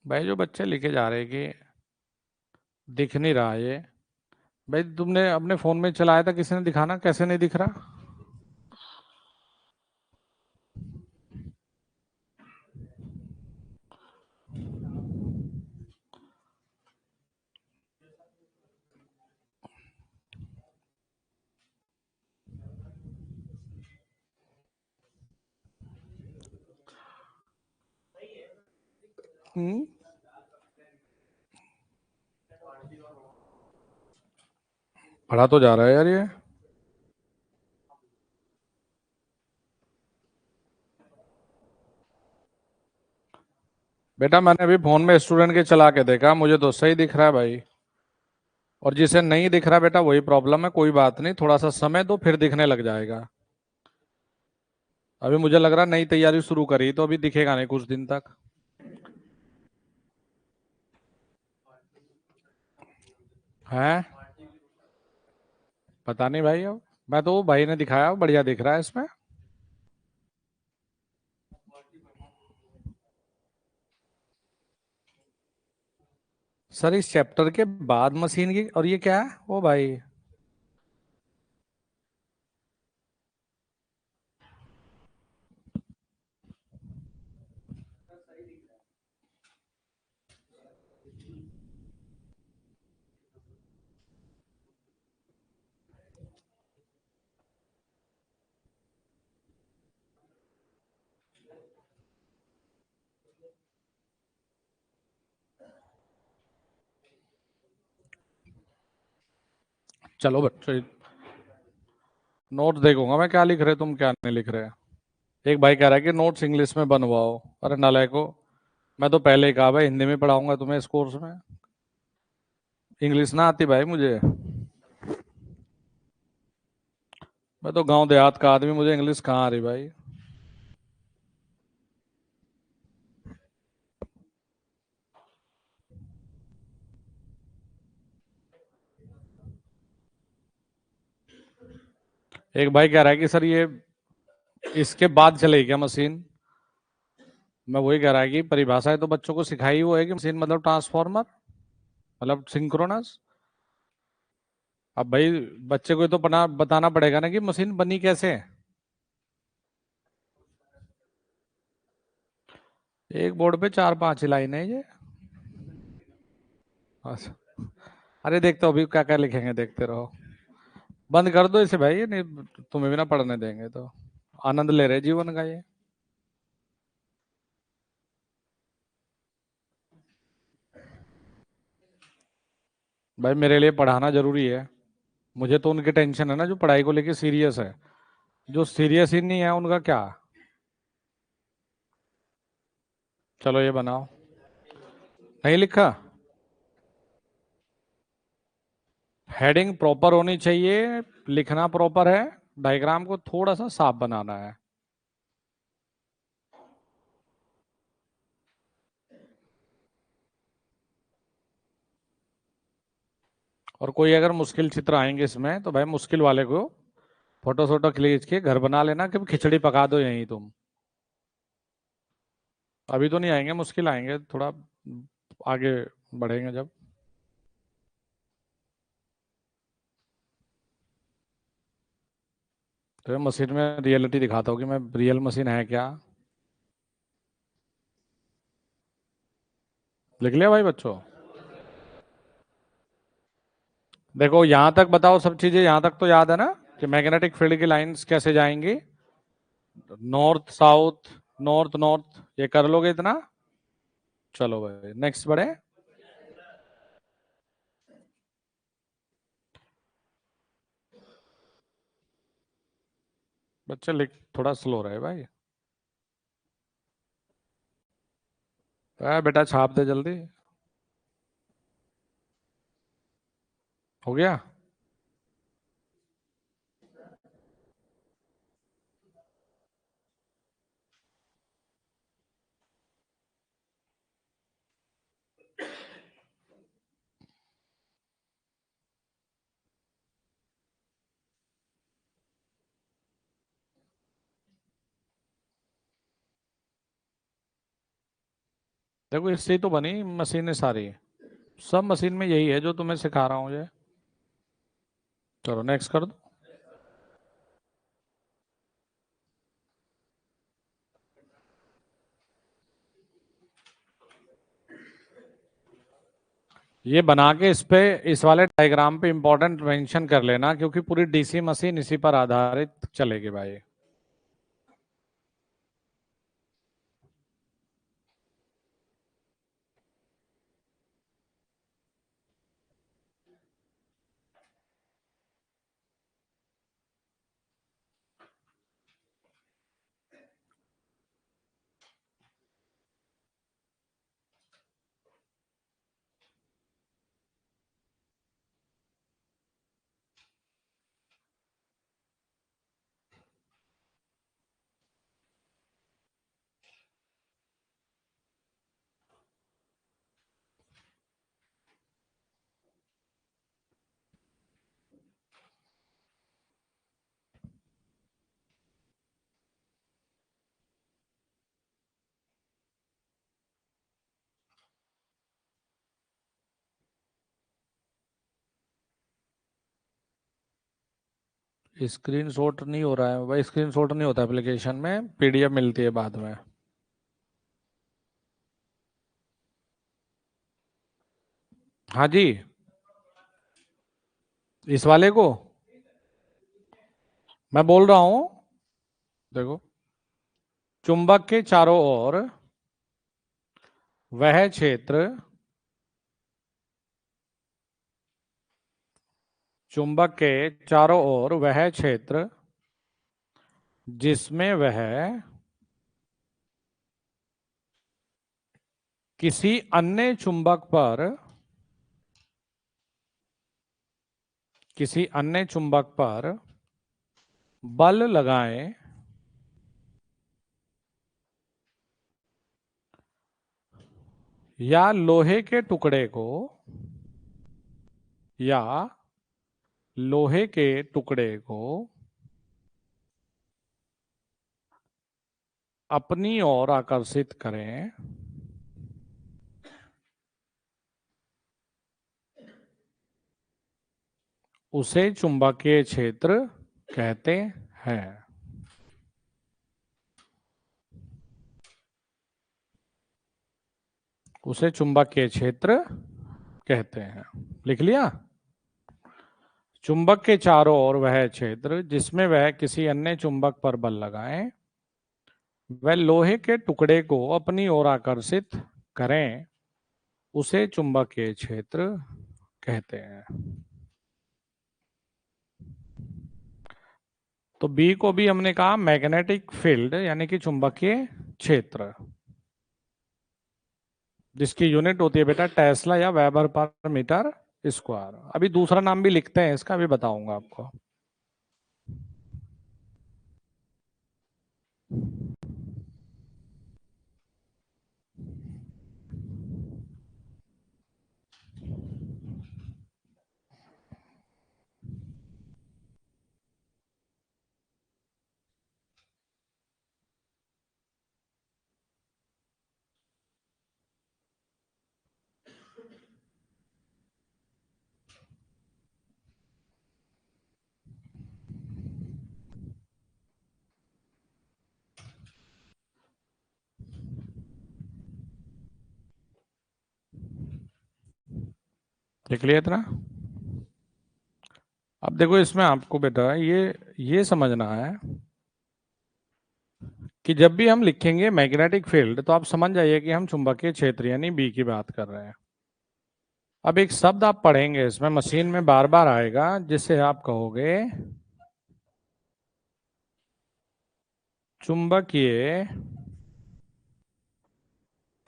भाई जो बच्चे लिखे जा रहे कि दिख नहीं रहा ये, भाई तुमने अपने फोन में चलाया था, किसी ने दिखाना कैसे नहीं दिख रहा? हम्म। पढ़ा तो जा रहा है यार ये। बेटा मैंने अभी फोन में स्टूडेंट के चला के देखा, मुझे तो सही दिख रहा है भाई। और जिसे नहीं दिख रहा बेटा वही प्रॉब्लम है, कोई बात नहीं, थोड़ा सा समय दो फिर दिखने लग जाएगा। अभी मुझे लग रहा नई तैयारी शुरू करी तो अभी दिखेगा नहीं कुछ दिन तक। है? पता नहीं भाई, अब मैं तो वो भाई ने दिखाया बढ़िया दिख रहा है इसमें। सर इस चैप्टर के बाद मशीन की, और ये क्या है ओ भाई। चलो बच्चों, नोट देखूंगा मैं क्या लिख रहे तुम क्या नहीं लिख रहे। एक भाई कह रहा है कि नोट्स इंग्लिश में बनवाओ। अरे नालायको, मैं तो पहले ही कहा भाई हिंदी में पढ़ाऊंगा तुम्हें इस कोर्स में। इंग्लिश ना आती भाई मुझे। मैं तो गांव देहात का आदमी, मुझे इंग्लिश कहाँ आ रही भाई। एक भाई कह रहा है कि सर ये इसके बाद चलेगी क्या मशीन। मैं वही कह रहा है कि परिभाषाएं तो बच्चों को सिखाई वो है कि मशीन मतलब ट्रांसफॉर्मर, मतलब सिंक्रोनस। अब भाई बच्चे को तो बताना पड़ेगा ना कि मशीन बनी कैसे। एक बोर्ड पे 4-5 ही लाइन है ये। अच्छा, अरे देखते हो अभी क्या क्या लिखेंगे, देखते रहो। बंद कर दो इसे भाई, ये नहीं तुम्हें भी ना पढ़ने देंगे तो। आनंद ले रहे जीवन का ये। भाई मेरे लिए पढ़ाना जरूरी है। मुझे तो उनकी टेंशन है ना जो पढ़ाई को लेके सीरियस है। जो सीरियस ही नहीं है उनका क्या। चलो ये बनाओ। नहीं लिखा। हेडिंग प्रॉपर होनी चाहिए, लिखना प्रॉपर है, डायग्राम को थोड़ा सा साफ बनाना है। और कोई अगर मुश्किल चित्र आएंगे इसमें तो भाई मुश्किल वाले को फोटो सोटो खींच के घर बना लेना कि खिचड़ी पका दो यहीं तुम। अभी तो नहीं आएंगे, मुश्किल आएंगे थोड़ा आगे बढ़ेंगे जब। तो ये मशीन में रियलिटी दिखाता हूँ कि मैं रियल मशीन है क्या। लिख लिया भाई बच्चों। देखो यहां तक बताओ, सब चीजें यहां तक तो याद है ना कि मैग्नेटिक फील्ड की लाइंस कैसे जाएंगी। नॉर्थ साउथ, नॉर्थ नॉर्थ, ये कर लोगे इतना। चलो भाई नेक्स्ट बढ़े। बच्चे लिख, थोड़ा स्लो रहे भाई। बेटा छाप दे जल्दी। हो गया। देखो इससे ही तो बनी मशीनें सारी। सब मशीन में यही है जो तुम्हें सिखा रहा हूँ ये। चलो नेक्स्ट कर दो। ये बना के इस पे, इस वाले डायग्राम पे इंपॉर्टेंट मेंशन कर लेना क्योंकि पूरी डीसी मशीन इसी पर आधारित चलेगी भाई। स्क्रीनशॉट नहीं हो रहा है भाई, स्क्रीनशॉट नहीं होता एप्लीकेशन में, पीडीएफ मिलती है बाद में। हाँ जी, इस वाले को मैं बोल रहा हूं, देखो, चुंबक के चारों ओर वह क्षेत्र, चुंबक के चारों ओर वह क्षेत्र जिसमें वह किसी अन्य चुंबक पर, किसी अन्य चुंबक पर बल लगाएं या लोहे के टुकड़े को, या लोहे के टुकड़े को अपनी ओर आकर्षित करें, उसे चुंबकीय क्षेत्र कहते हैं। उसे चुंबकीय क्षेत्र कहते हैं। लिख लिया? चुंबक के चारों ओर वह क्षेत्र जिसमें वह किसी अन्य चुंबक पर बल लगाए, वह लोहे के टुकड़े को अपनी ओर आकर्षित करें, उसे चुंबकीय क्षेत्र कहते हैं। तो बी को भी हमने कहा मैग्नेटिक फील्ड यानी कि चुंबकीय क्षेत्र, जिसकी यूनिट होती है बेटा टेस्ला या वेबर पर मीटर स्क्वायर। अभी दूसरा नाम भी लिखते हैं इसका, भी बताऊंगा आपको। लिख लिया इतना? अब देखो इसमें आपको बेटा ये समझना है कि जब भी हम लिखेंगे मैग्नेटिक फील्ड तो आप समझ जाइए कि हम चुंबकीय क्षेत्र यानी बी की बात कर रहे हैं। अब एक शब्द आप पढ़ेंगे इसमें मशीन में बार बार आएगा, जिसे आप कहोगे चुंबकीय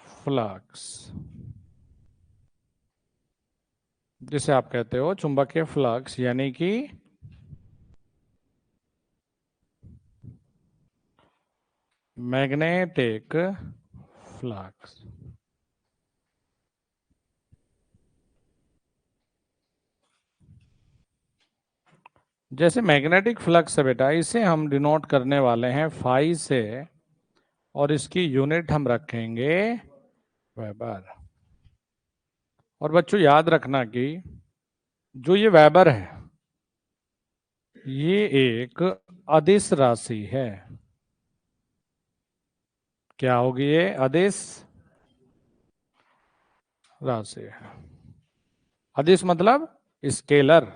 फ्लक्स, जिसे आप कहते हो चुंबकीय फ्लक्स यानी कि मैग्नेटिक फ्लक्स। जैसे मैग्नेटिक फ्लक्स है बेटा, इसे हम डिनोट करने वाले हैं फाई से, और इसकी यूनिट हम रखेंगे वेबर। और बच्चों याद रखना कि जो ये वेबर है ये एक अदिश राशि है। क्या होगी ये? अदिश राशि है। अदिश मतलब स्केलर।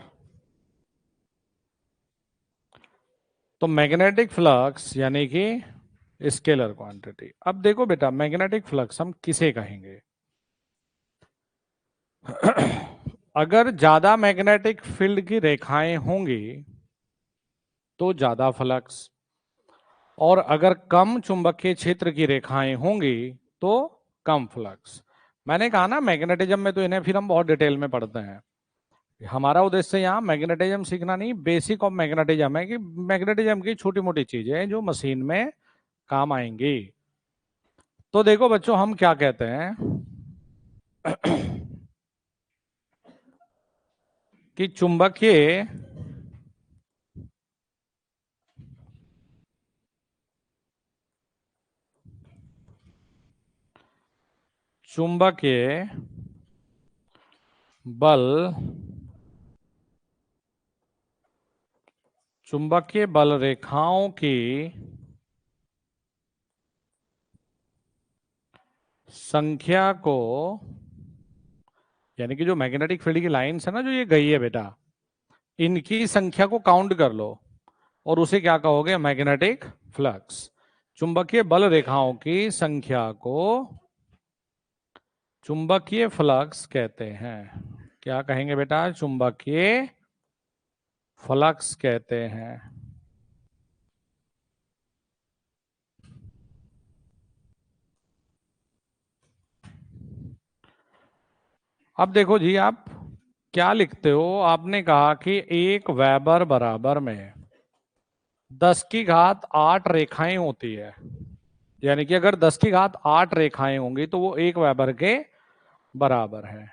तो मैग्नेटिक फ्लक्स यानी कि स्केलर क्वांटिटी। अब देखो बेटा मैग्नेटिक फ्लक्स हम किसे कहेंगे? अगर ज्यादा मैग्नेटिक फील्ड की रेखाएं होंगी तो ज्यादा फ्लक्स, और अगर कम चुंबकीय क्षेत्र की रेखाएं होंगी तो कम फ्लक्स। मैंने कहा ना मैग्नेटिज्म में तो इन्हें फिर हम बहुत डिटेल में पढ़ते हैं। हमारा उद्देश्य यहाँ मैग्नेटिज्म सीखना नहीं, बेसिक ऑफ मैग्नेटिज्म है कि मैग्नेटिज्म की छोटी मोटी चीजें जो मशीन में काम आएंगी। तो देखो बच्चों हम क्या कहते हैं कि चुंबकीय चुंबकीय बल, चुंबकीय बल रेखाओं की संख्या को, यानी कि जो मैग्नेटिक फील्ड की लाइंस है ना, जो ये गई है बेटा, इनकी संख्या को काउंट कर लो और उसे क्या कहोगे? Magnetic flux. चुंबकीय बल रेखाओं की संख्या को चुंबकीय फ्लक्स कहते हैं। क्या कहेंगे बेटा? चुंबकीय फ्लक्स कहते हैं। अब देखो जी, आप क्या लिखते हो? आपने कहा कि 1 वेबर बराबर में 10⁸ रेखाएं होती है। यानी कि अगर 10⁸ रेखाएं होंगी तो वो 1 वेबर के बराबर है।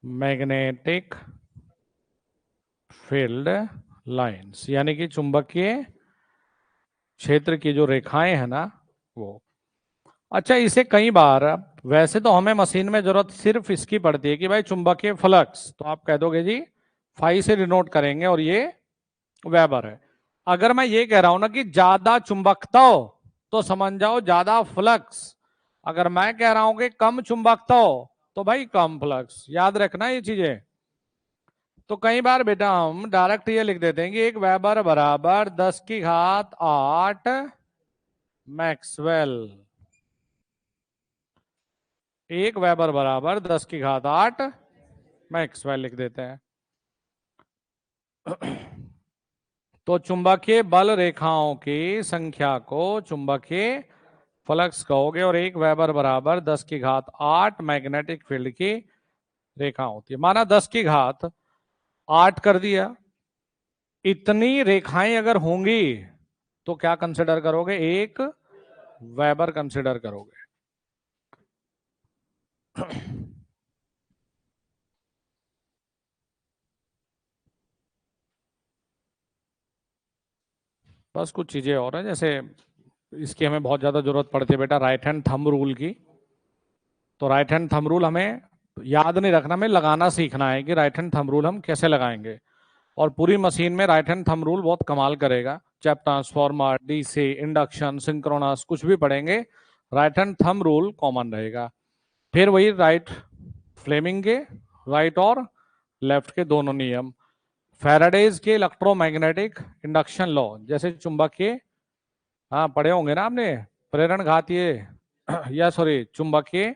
मैग्नेटिक फील्ड लाइंस, यानी कि चुंबकीय क्षेत्र की जो रेखाएं हैं ना, वो। अच्छा, इसे कई बार, वैसे तो हमें मशीन में जरूरत सिर्फ इसकी पड़ती है कि भाई चुंबकीय फ्लक्स, तो आप कह दोगे जी फाई से डिनोट करेंगे और ये वेबर है। अगर मैं ये कह रहा हूं ना कि ज्यादा चुंबकत्व, तो समझ जाओ ज्यादा फ्लक्स। अगर मैं कह रहा हूं कि कम चुंबकत्व, तो भाई कम फ्लक्स। याद रखना ये चीजें। तो कई बार बेटा हम डायरेक्ट ये लिख देते हैं कि 1 वेबर बराबर 10⁸ मैक्सवेल। 1 वेबर बराबर 10⁸ मैक्सवेल लिख देते हैं। तो चुंबकीय बल रेखाओं की संख्या को चुंबकीय फ्लक्स कहोगे, और 1 वेबर बराबर 10⁸ मैग्नेटिक फील्ड की रेखा होती है। माना 10⁸ कर दिया, इतनी रेखाएं अगर होंगी तो क्या कंसिडर करोगे? 1 वेबर कंसिडर करोगे। बस कुछ चीजें और हैं, जैसे इसकी हमें बहुत ज्यादा जरूरत पड़ती है बेटा, राइट हैंड थंब रूल की। तो राइट हैंड थंब रूल हमें याद नहीं रखना, हमें लगाना सीखना है कि राइट हैंड थंब रूल हम कैसे लगाएंगे। और पूरी मशीन में राइट हैंड थंब रूल बहुत कमाल करेगा। चाहे ट्रांसफॉर्मर, डीसी, इंडक्शन, सिंक्रोनस कुछ भी पढ़ेंगे, right hand thumb rule common रहेगा। फिर वही राइट फ्लेमिंग के, राइट और लेफ्ट के दोनों नियम। फैराडेज के इलेक्ट्रोमैग्नेटिक इंडक्शन लॉ, जैसे चुंबकीय, हाँ पढ़े होंगे ना आपने, प्रेरण घातीय या सॉरी चुंबकीय,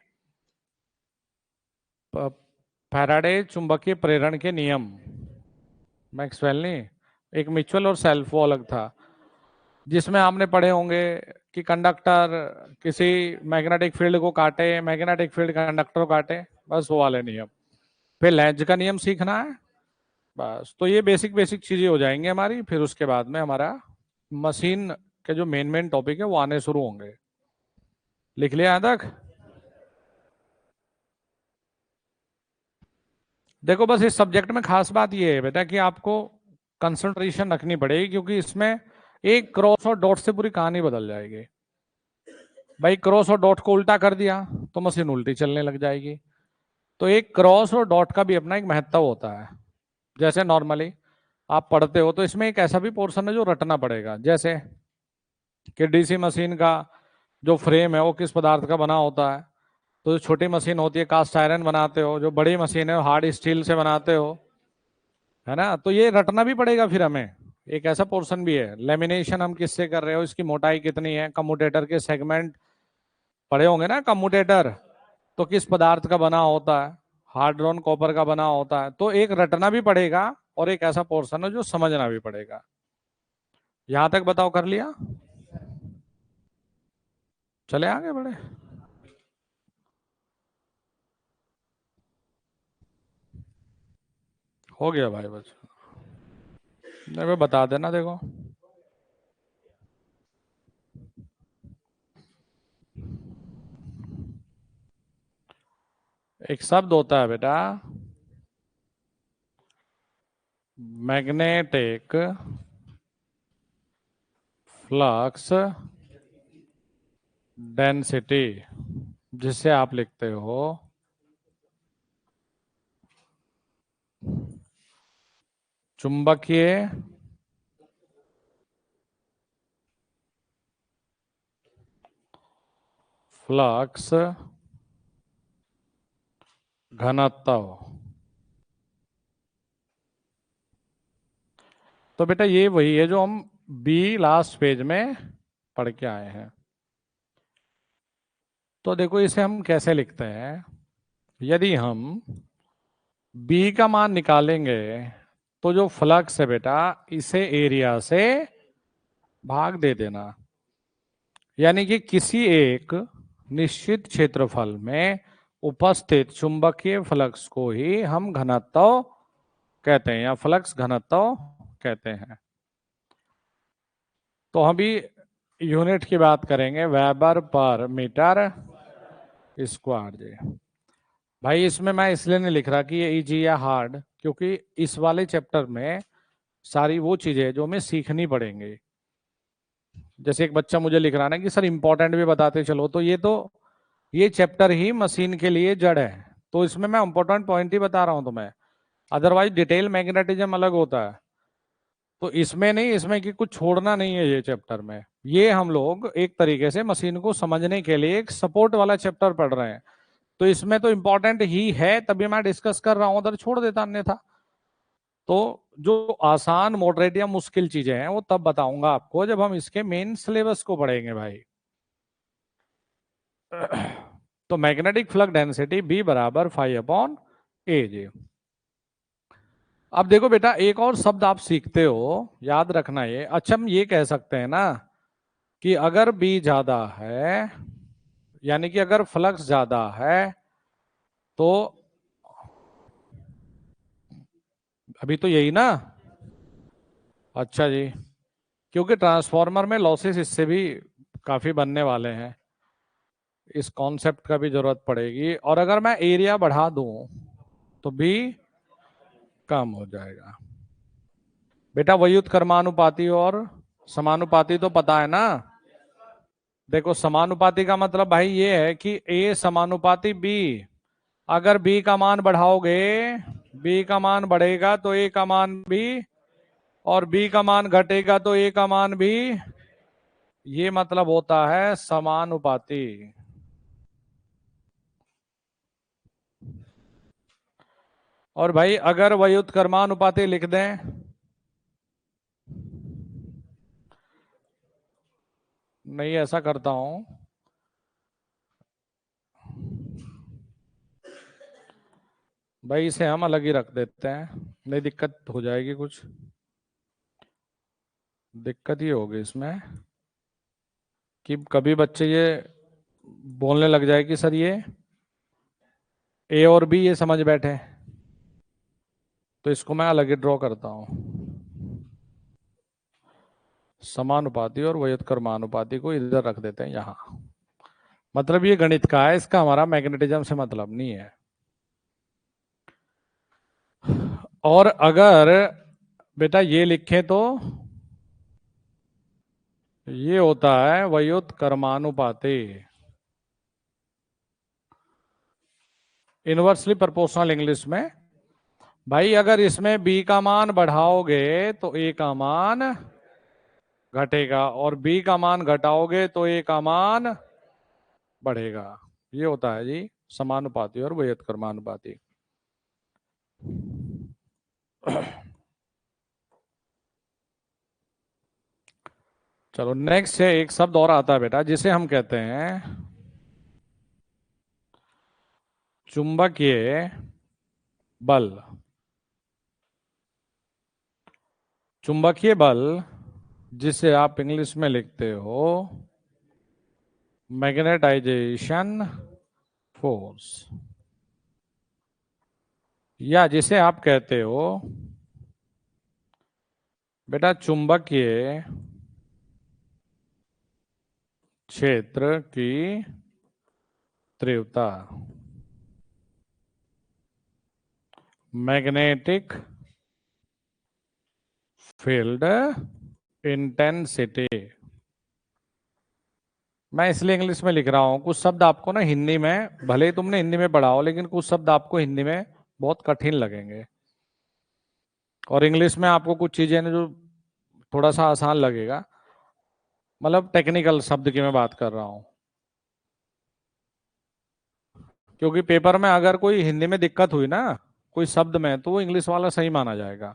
फैराडे चुंबकीय प्रेरण के नियम। मैक्सवेल नहीं, एक मिचुअल और सेल्फ वो अलग था, जिसमें आपने पढ़े होंगे कि कंडक्टर किसी मैग्नेटिक फील्ड को काटे, मैग्नेटिक फील्ड कंडक्टर को काटे, बस वो वाले नियम। फिर लेंज का नियम सीखना है बस। तो ये बेसिक बेसिक चीजें हो जाएंगी हमारी, फिर उसके बाद में हमारा मशीन के जो मेन मेन टॉपिक है वो आने शुरू होंगे। लिख लिया यहां तक? देखो बस इस सब्जेक्ट में खास बात ये है बेटा कि आपको कंसंट्रेशन रखनी पड़ेगी, क्योंकि इसमें एक क्रॉस और डॉट से पूरी कहानी बदल जाएगी। भाई क्रॉस और डॉट को उल्टा कर दिया तो मशीन उल्टी चलने लग जाएगी। तो एक क्रॉस और डॉट का भी अपना एक महत्व होता है। जैसे नॉर्मली आप पढ़ते हो तो इसमें एक ऐसा भी पोर्शन है जो रटना पड़ेगा, जैसे कि डीसी मशीन का जो फ्रेम है वो किस पदार्थ का बना होता है। तो जो छोटी मशीन होती है कास्ट आयरन बनाते हो, जो बड़ी मशीन है हार्ड स्टील से बनाते हो, है ना। तो ये रटना भी पड़ेगा। फिर हमें एक ऐसा पोर्शन भी है, लेमिनेशन हम किससे कर रहे हो, इसकी मोटाई कितनी है, कम्यूटेटर के सेगमेंट पढ़े होंगे ना, कम्यूटेटर तो किस पदार्थ का बना होता है, हार्ड्रॉन कॉपर का बना होता है। तो एक रटना भी पड़ेगा और एक ऐसा पोर्शन है जो समझना भी पड़ेगा। यहां तक बताओ, कर लिया? चले आगे बढ़े। हो गया भाई बस, नहीं बता देना। देखो एक शब्द होता है बेटा, मैग्नेटिक फ्लक्स डेंसिटी, जिसे आप लिखते हो चुंबकीय फ्लक्स घनत्व। तो बेटा ये वही है जो हम बी लास्ट पेज में पढ़ के आए हैं। तो देखो इसे हम कैसे लिखते हैं। यदि हम बी का मान निकालेंगे तो जो फ्लक्स है बेटा इसे एरिया से भाग दे देना, यानी कि किसी एक निश्चित क्षेत्रफल में उपस्थित चुंबकीय फ्लक्स को ही हम घनत्व कहते हैं या फ्लक्स घनत्व कहते हैं। तो हम भी यूनिट की बात करेंगे, वेबर पर मीटर स्क्वायर जी। भाई इसमें मैं इसलिए नहीं लिख रहा कि ये इजी या हार्ड, क्योंकि इस वाले चैप्टर में सारी वो चीजें जो हमें सीखनी पड़ेंगी। जैसे एक बच्चा मुझे लिख रहा है ना कि सर इंपॉर्टेंट भी बताते चलो, तो ये चैप्टर ही मशीन के लिए जड़ है, तो इसमें मैं इंपॉर्टेंट पॉइंट ही बता रहा हूं तुम्हें। अदरवाइज डिटेल मैग्नेटिज्म अलग होता है, तो इसमें नहीं, इसमें कि कुछ छोड़ना नहीं है ये चैप्टर में। ये हम लोग एक तरीके से मशीन को समझने के लिए एक सपोर्ट वाला चैप्टर पढ़ रहे हैं, तो इसमें तो इंपॉर्टेंट ही है, तभी मैं डिस्कस कर रहा हूं, उधर छोड़ देता अन्यथा। तो जो आसान मॉडरेट या मुश्किल चीजें हैं वो तब बताऊंगा आपको जब हम इसके मेन सिलेबस को पढ़ेंगे भाई। तो मैग्नेटिक फ्लक्स डेंसिटी बी बराबर 5/A जी। अब देखो बेटा एक और शब्द आप सीखते हो, याद रखना ये। अच्छा हम ये कह सकते हैं ना कि अगर बी ज्यादा है, यानी कि अगर फ्लक्स ज्यादा है तो अभी तो यही ना। अच्छा जी, क्योंकि ट्रांसफार्मर में लॉसेस इससे भी काफी बनने वाले हैं, इस कॉन्सेप्ट का भी जरूरत पड़ेगी। और अगर मैं एरिया बढ़ा दूं तो भी कम हो जाएगा। बेटा व्युत्क्रमानुपाती और समानुपाती तो पता है ना। देखो समानुपाती का मतलब भाई ये है कि ए समानुपाती बी। अगर बी का मान बढ़ाओगे, बी का मान बढ़ेगा तो ए का मान भी, और बी का मान घटेगा तो ए का मान भी। ये मतलब होता है समानुपाती। और भाई अगर व्युत्क्रमानुपाती लिख दें, नहीं ऐसा करता हूं, भाई इसे हम अलग ही रख देते हैं, नहीं दिक्कत हो जाएगी, कुछ दिक्कत ही होगी इसमें कि कभी बच्चे ये बोलने लग जाए कि सर ये ए और बी ये समझ बैठे, तो इसको मैं अलग ही ड्रॉ करता हूं। समानुपाती और व्युत्क्रमानुपाती को इधर रख देते हैं यहां। मतलब ये गणित का है, इसका हमारा मैग्नेटिज्म से मतलब नहीं है। और अगर बेटा ये लिखें तो ये होता है व्युत्क्रमानुपाती, इनवर्सली प्रोपोर्शनल इंग्लिश में। भाई अगर इसमें बी का मान बढ़ाओगे तो ए का मान घटेगा, और बी का मान घटाओगे तो ए का मान बढ़ेगा। ये होता है जी समानुपाती और व्युत्क्रमानुपाती। चलो नेक्स्ट है, एक शब्द और आता है बेटा जिसे हम कहते हैं चुंबकीय बल। चुंबकीय बल जिसे आप इंग्लिश में लिखते हो मैग्नेटाइजेशन फोर्स, या जिसे आप कहते हो बेटा चुंबकीय क्षेत्र की तीव्रता, मैग्नेटिक फील्ड इंटेंसिटी। मैं इसलिए इंग्लिश में लिख रहा हूं, कुछ शब्द आपको ना हिंदी में, भले ही तुमने हिंदी में पढ़ा हो, लेकिन कुछ शब्द आपको हिंदी में बहुत कठिन लगेंगे। और इंग्लिश में आपको कुछ चीजें ना जो थोड़ा सा आसान लगेगा, मतलब टेक्निकल शब्द की मैं बात कर रहा हूं, क्योंकि पेपर में अगर कोई हिंदी में दिक्कत हुई ना कोई शब्द में, तो वो इंग्लिश वाला सही माना जाएगा।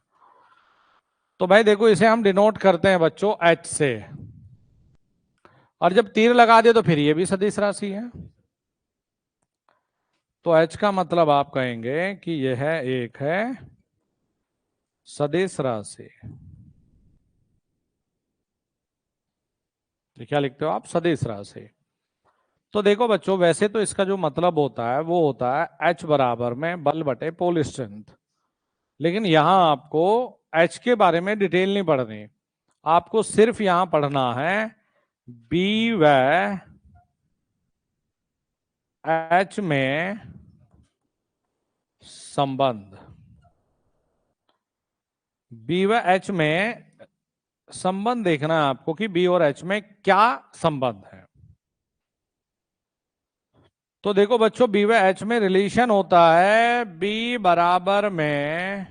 तो भाई देखो, इसे हम डिनोट करते हैं बच्चों एच से, और जब तीर लगा दे तो फिर ये भी सदिश राशि है। तो एच का मतलब आप कहेंगे कि यह एक है सदिश राशि। ये क्या लिखते हो आप? सदिश राशि। तो देखो बच्चों, वैसे तो इसका जो मतलब होता है वो होता है एच बराबर में बल बटे पोल स्ट्रेंथ, लेकिन यहां आपको एच के बारे में डिटेल नहीं पढ़नी, आपको सिर्फ यहां पढ़ना है बी व एच में संबंध। बी व एच में संबंध देखना है आपको कि बी और एच में क्या संबंध है। तो देखो बच्चों, बी व एच में रिलेशन होता है बी बराबर में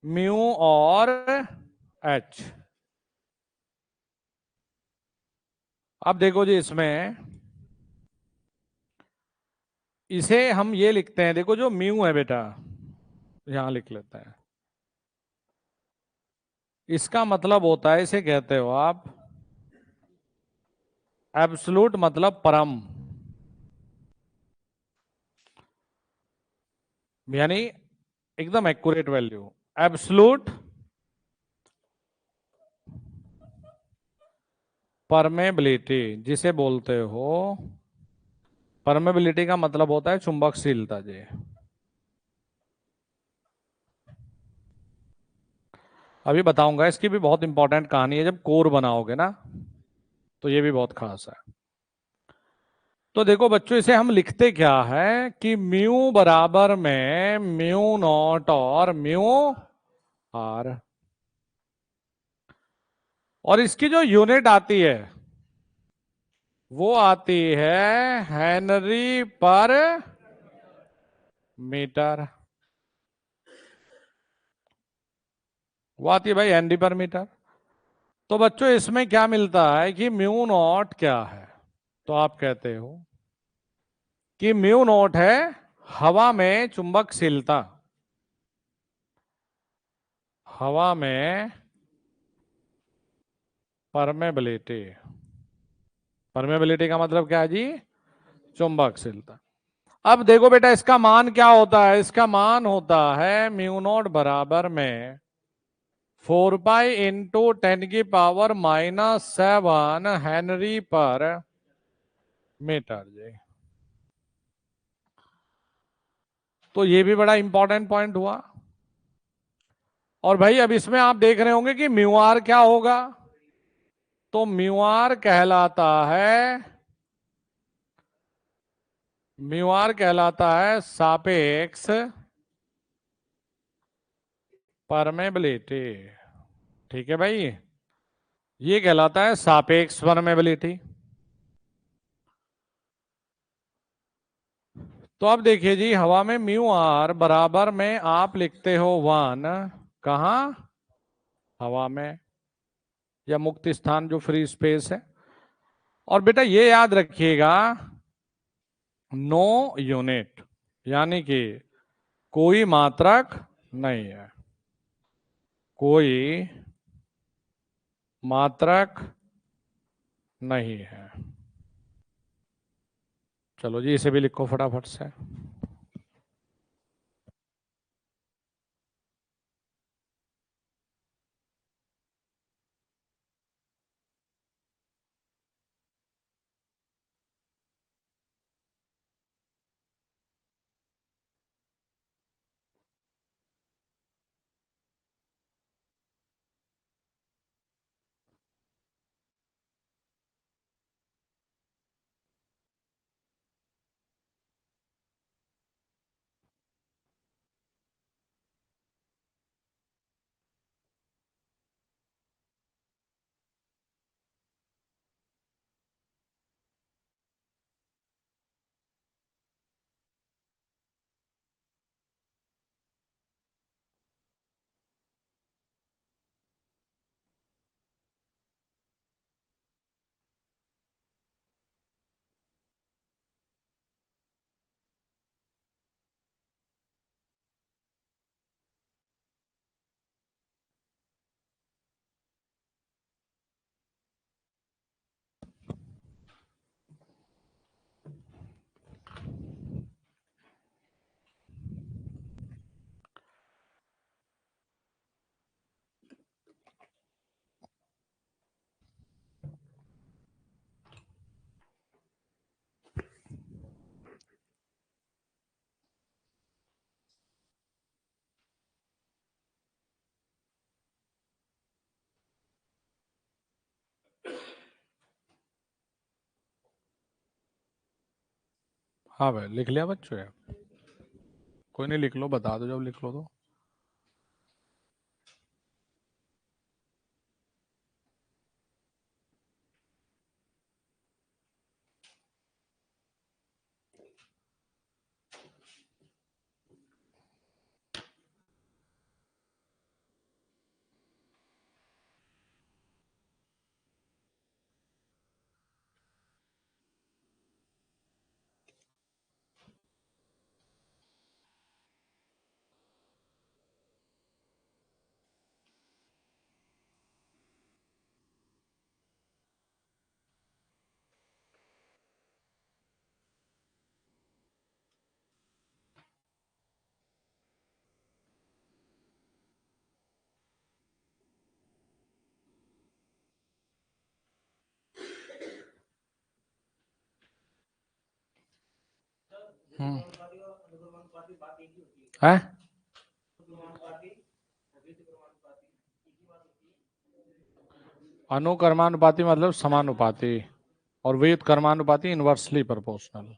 म्यू और एच। अब देखो जी, इसमें इसे हम ये लिखते हैं, देखो जो म्यू है बेटा, यहां लिख लेते हैं, इसका मतलब होता है, इसे कहते हो आप एब्सोल्यूट, मतलब परम, यानी एकदम एक्यूरेट वैल्यू, एब्सोल्यूट परमेबिलिटी जिसे बोलते हो। परमेबिलिटी का मतलब होता है चुंबकशीलता जी। अभी बताऊंगा, इसकी भी बहुत इंपॉर्टेंट कहानी है, जब कोर बनाओगे ना तो ये भी बहुत खास है। तो देखो बच्चों, इसे हम लिखते क्या है कि म्यू बराबर में म्यू नॉट और म्यू आर, और इसकी जो यूनिट आती है वो आती है हेनरी पर मीटर। वो आती है भाई हेनरी पर मीटर। तो बच्चों, इसमें क्या मिलता है कि म्यू नॉट क्या है, तो आप कहते हो कि म्यू नॉट है हवा में चुंबकशीलता, हवा में परमेबिलिटी। परमेबिलिटी का मतलब क्या है जी? चुंबकशीलता। अब देखो बेटा, इसका मान क्या होता है? इसका मान होता है म्यू नॉट बराबर में 4 पाई × 10⁻⁻⁷ हेनरी पर मीटर जी। तो ये भी बड़ा इंपॉर्टेंट पॉइंट हुआ। और भाई अब इसमें आप देख रहे होंगे कि म्यू आर क्या होगा, तो म्यू आर कहलाता है, म्यू आर कहलाता है सापेक्ष परमेबिलिटी। ठीक है भाई, ये कहलाता है सापेक्ष परमेबिलिटी। तो अब देखिए जी, हवा में म्यू आर बराबर में आप लिखते हो 1, कहा? हवा में, या मुक्त स्थान जो फ्री स्पेस है। और बेटा ये याद रखिएगा, नो यूनिट, यानी कि कोई मात्रक नहीं है, कोई मात्रक नहीं है। चलो जी, इसे भी लिखो फटाफट से। हाँ भाई लिख लिया बच्चों ये? कोई नहीं, लिख लो, बता दो जब लिख लो तो। हम्म। है अनुकर्मानुपाती मतलब समानुपाती, और व्युत्क्रमानुपाती इनवर्सली प्रोपोर्शनल।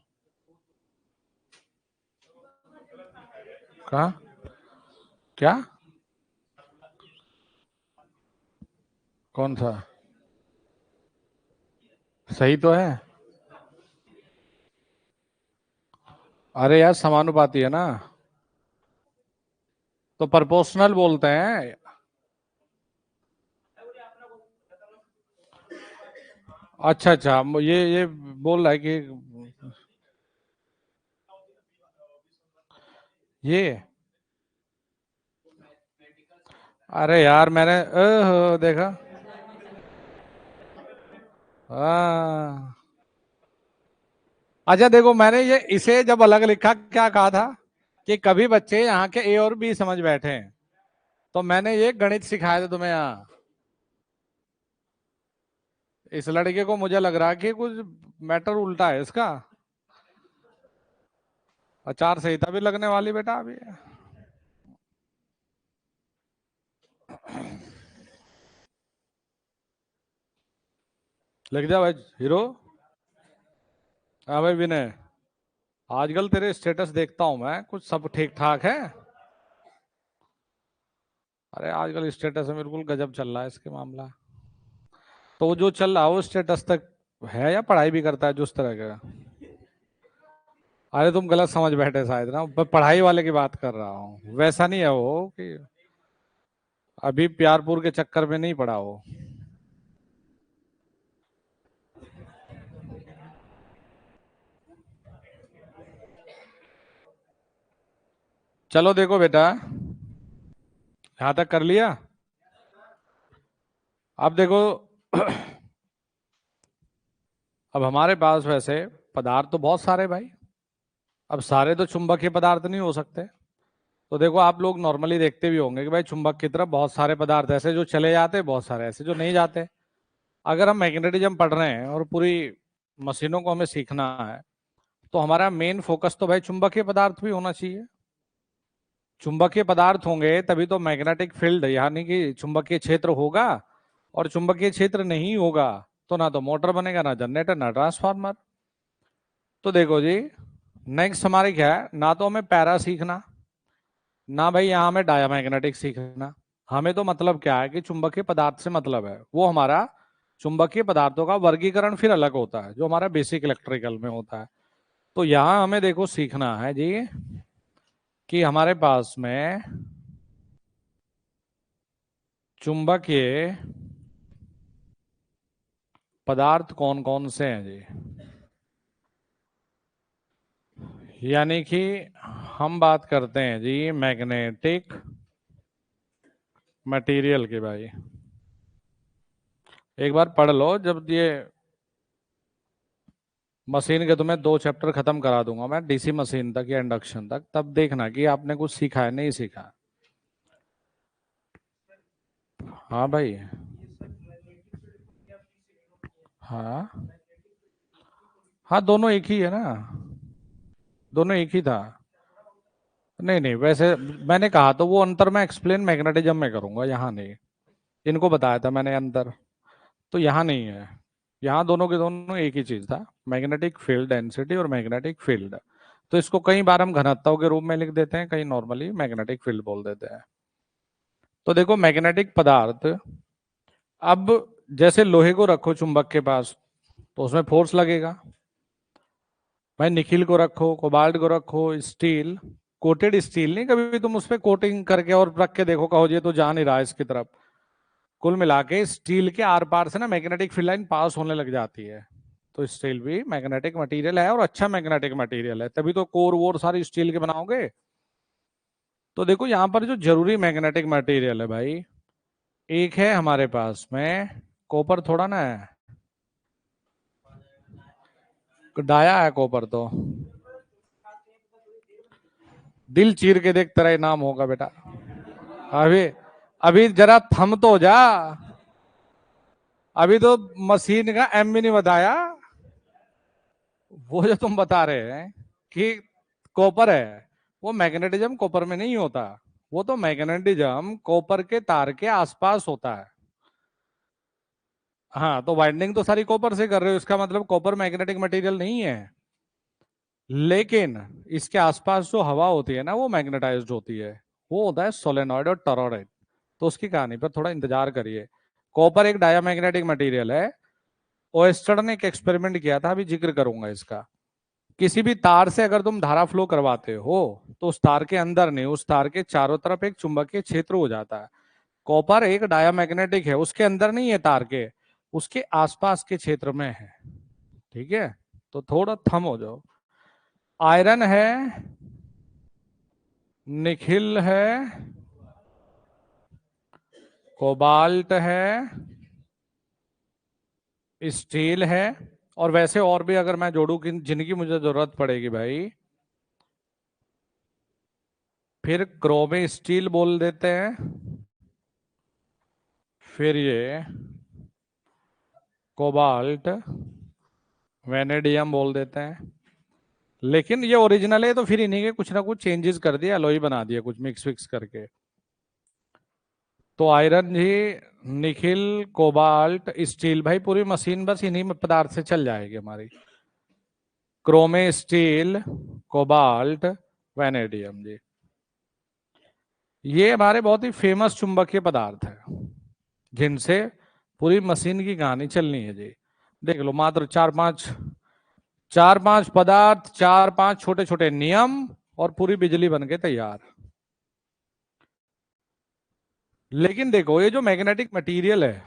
कहा? क्या? कौन सा? सही तो है। अरे यार समानुपाती है ना, तो प्रोपोर्शनल बोलते हैं। अच्छा अच्छा, ये बोल रहा है कि ये, अरे यार मैंने देखा। हाँ। अच्छा देखो, मैंने ये इसे जब अलग लिखा क्या कहा था कि कभी बच्चे यहाँ के ए और बी समझ बैठे हैं, तो मैंने ये गणित सिखाया था तुम्हें यहाँ। इस लड़के को मुझे लग रहा है कि कुछ मैटर उल्टा है इसका। आचार संहिता भी लगने वाली बेटा अभी। लिख जा भाई हीरो। हाँ भाई विनय, आजकल तेरे स्टेटस देखता हूं मैं, कुछ सब ठीक ठाक है? अरे आजकल स्टेटस में बिल्कुल गजब चल रहा है इसके मामला। तो वो जो चल रहा है वो स्टेटस तक है या पढ़ाई भी करता है जो उस तरह का? अरे तुम गलत समझ बैठे शायद ना, मैं पढ़ाई वाले की बात कर रहा हूँ, वैसा नहीं है वो कि अभी प्यारपुर के चक्कर में नहीं पड़ा वो। चलो देखो बेटा, यहां तक कर लिया। अब देखो अब हमारे पास वैसे पदार्थ तो बहुत सारे भाई, अब सारे तो चुंबकीय पदार्थ नहीं हो सकते। तो देखो आप लोग नॉर्मली देखते भी होंगे कि भाई चुंबक की तरफ बहुत सारे पदार्थ ऐसे जो चले जाते हैं, बहुत सारे ऐसे जो नहीं जाते। अगर हम मैग्नेटिज्म पढ़ रहे हैं और पूरी मशीनों को हमें सीखना है, तो हमारा मेन फोकस तो भाई चुंबकीय पदार्थ भी होना चाहिए। चुंबकीय पदार्थ होंगे तभी तो मैग्नेटिक फील्ड यानी कि चुंबकीय क्षेत्र होगा, और चुंबकीय क्षेत्र नहीं होगा तो ना तो मोटर बनेगा, ना जनरेटर, ना ट्रांसफार्मर। तो देखो जी, नेक्स्ट हमारे क्या है, ना तो हमें पैरा सीखना, ना भाई यहाँ हमें डायामैग्नेटिक सीखना। हमें तो मतलब क्या है कि चुंबकीय पदार्थ से मतलब है वो हमारा चुंबकीय पदार्थों का वर्गीकरण फिर अलग होता है जो हमारा बेसिक इलेक्ट्रिकल में होता है। तो यहाँ हमें देखो सीखना है जी कि हमारे पास में चुंबकीय पदार्थ कौन कौन से हैं जी। यानी कि हम बात करते हैं जी मैग्नेटिक मटेरियल के भाई। एक बार पढ़ लो, जब ये मशीन के तुम्हें 2 चैप्टर खत्म करा दूंगा मैं, डीसी मशीन तक या इंडक्शन तक, तब देखना कि आपने कुछ सीखा है नहीं सीखा। हाँ भाई। हाँ हाँ, दोनों एक ही है ना, दोनों एक ही था। नहीं नहीं, वैसे मैंने कहा तो वो अंतर मैं एक्सप्लेन मैग्नेटिज्म में करूंगा, यहाँ नहीं। इनको बताया था मैंने अंतर, तो यहाँ नहीं है। यहाँ दोनों के दोनों एक ही चीज था, मैग्नेटिक फील्ड डेंसिटी और मैग्नेटिक फील्ड। तो इसको कई बार हम घनत्व के रूप में लिख देते हैं, कहीं नॉर्मली मैग्नेटिक फील्ड बोल देते हैं। तो देखो मैग्नेटिक पदार्थ, अब जैसे लोहे को रखो चुंबक के पास तो उसमें फोर्स लगेगा। भाई निकिल को रखो, कोबाल्ट को रखो, स्टील, कोटेड स्टील नहीं, कभी भी तुम उस पर कोटिंग करके और रख के देखो, कहो ये तो जा नहीं रहा इसकी तरफ। कुल मिला के स्टील के आर पार से ना मैग्नेटिक फील्ड लाइन पास होने लग जाती है। तो स्टील भी मैग्नेटिक मटेरियल है और अच्छा मैग्नेटिक मटेरियल है, तभी तो कोर वोर सारी स्टील के बनाओगे। तो देखो यहां पर जो जरूरी मैग्नेटिक मटेरियल है भाई, एक है हमारे पास में कॉपर, थोड़ा ना है, डाया है कॉपर तो। दिल चीर के देख, तेरा इनाम होगा बेटा। अभी अभी जरा थम तो जा, अभी तो मशीन का एम भी नहीं बताया। वो जो तुम बता रहे हैं कि कॉपर है, वो मैग्नेटिज्म कॉपर में नहीं होता, वो तो मैग्नेटिज्म कॉपर के तार के आसपास होता है। हाँ, तो वाइंडिंग तो सारी कॉपर से कर रहे हो, इसका मतलब कॉपर मैग्नेटिक मटेरियल नहीं है, लेकिन इसके आसपास जो हवा होती है ना वो मैग्नेटाइज्ड होती है, वो होता है सोलेनॉइड और टोरॉइड। तो उसकी कहानी पर थोड़ा इंतजार करिए। कॉपर एक डायामैग्नेटिक मटेरियल है। ओएस्टर ने एक एक्सपेरिमेंट किया था, अभी जिक्र करूंगा इसका। किसी भी तार से अगर तुम धारा फ्लो करवाते हो तो उस तार के अंदर नहीं, उस तार के चारों तरफ एक चुंबकीय क्षेत्र हो जाता है। कॉपर एक डायामैग्नेटिक है, उसके अंदर नहीं है तार के, उसके आसपास के क्षेत्र में है। ठीक है, तो थोड़ा थम हो जाओ। आयरन है, निखिल है, कोबाल्ट है, स्टील है, और वैसे और भी अगर मैं जोड़ू जिनकी मुझे जरूरत पड़ेगी भाई, फिर क्रोमे स्टील बोल देते हैं, फिर ये कोबाल्ट वेनेडियम बोल देते हैं। लेकिन ये ओरिजिनल है तो फिर इन्हीं के कुछ ना कुछ चेंजेस कर दिया, एलॉय बना दिया कुछ मिक्स फिक्स करके। तो आयरन ही, निखिल, कोबाल्ट, स्टील, भाई पूरी मशीन बस इन्हीं में पदार्थ से चल जाएगी हमारी। क्रोमे स्टील, कोबाल्ट, वेनेडियम जी, ये हमारे बहुत ही फेमस चुंबकीय पदार्थ है जिनसे पूरी मशीन की कहानी चलनी है जी। देख लो, मात्र चार पांच पदार्थ, चार पांच छोटे छोटे नियम, और पूरी बिजली बन के तैयार। लेकिन देखो ये जो मैग्नेटिक मटेरियल है,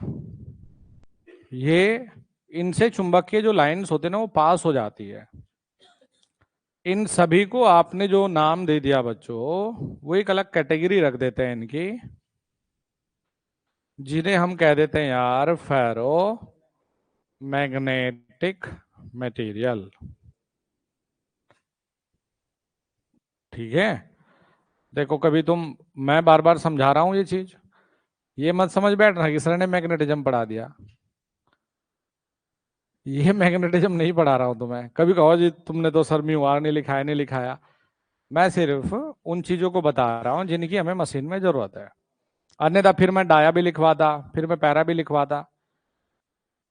ये इनसे चुंबकीय जो लाइंस होते हैं ना वो पास हो जाती है। इन सभी को आपने जो नाम दे दिया बच्चों, वो एक अलग कैटेगरी रख देते हैं इनकी, जिन्हें हम कह देते हैं यार फेरो मैग्नेटिक मटेरियल। ठीक है, देखो कभी तुम, मैं बार बार समझा रहा हूं ये चीज, ये मत समझ बैठना कि सर ने मैग्नेटिज्म पढ़ा दिया। ये मैग्नेटिज्म नहीं पढ़ा रहा हूं तुम्हें, कभी कहो जी तुमने तो सर म्यूआर नहीं लिखाया, नहीं लिखाया। मैं सिर्फ उन चीजों को बता रहा हूं जिनकी हमें मशीन में जरूरत है। अन्यथा फिर मैं डाया भी लिखवाता, फिर मैं पैरा भी लिखवाता।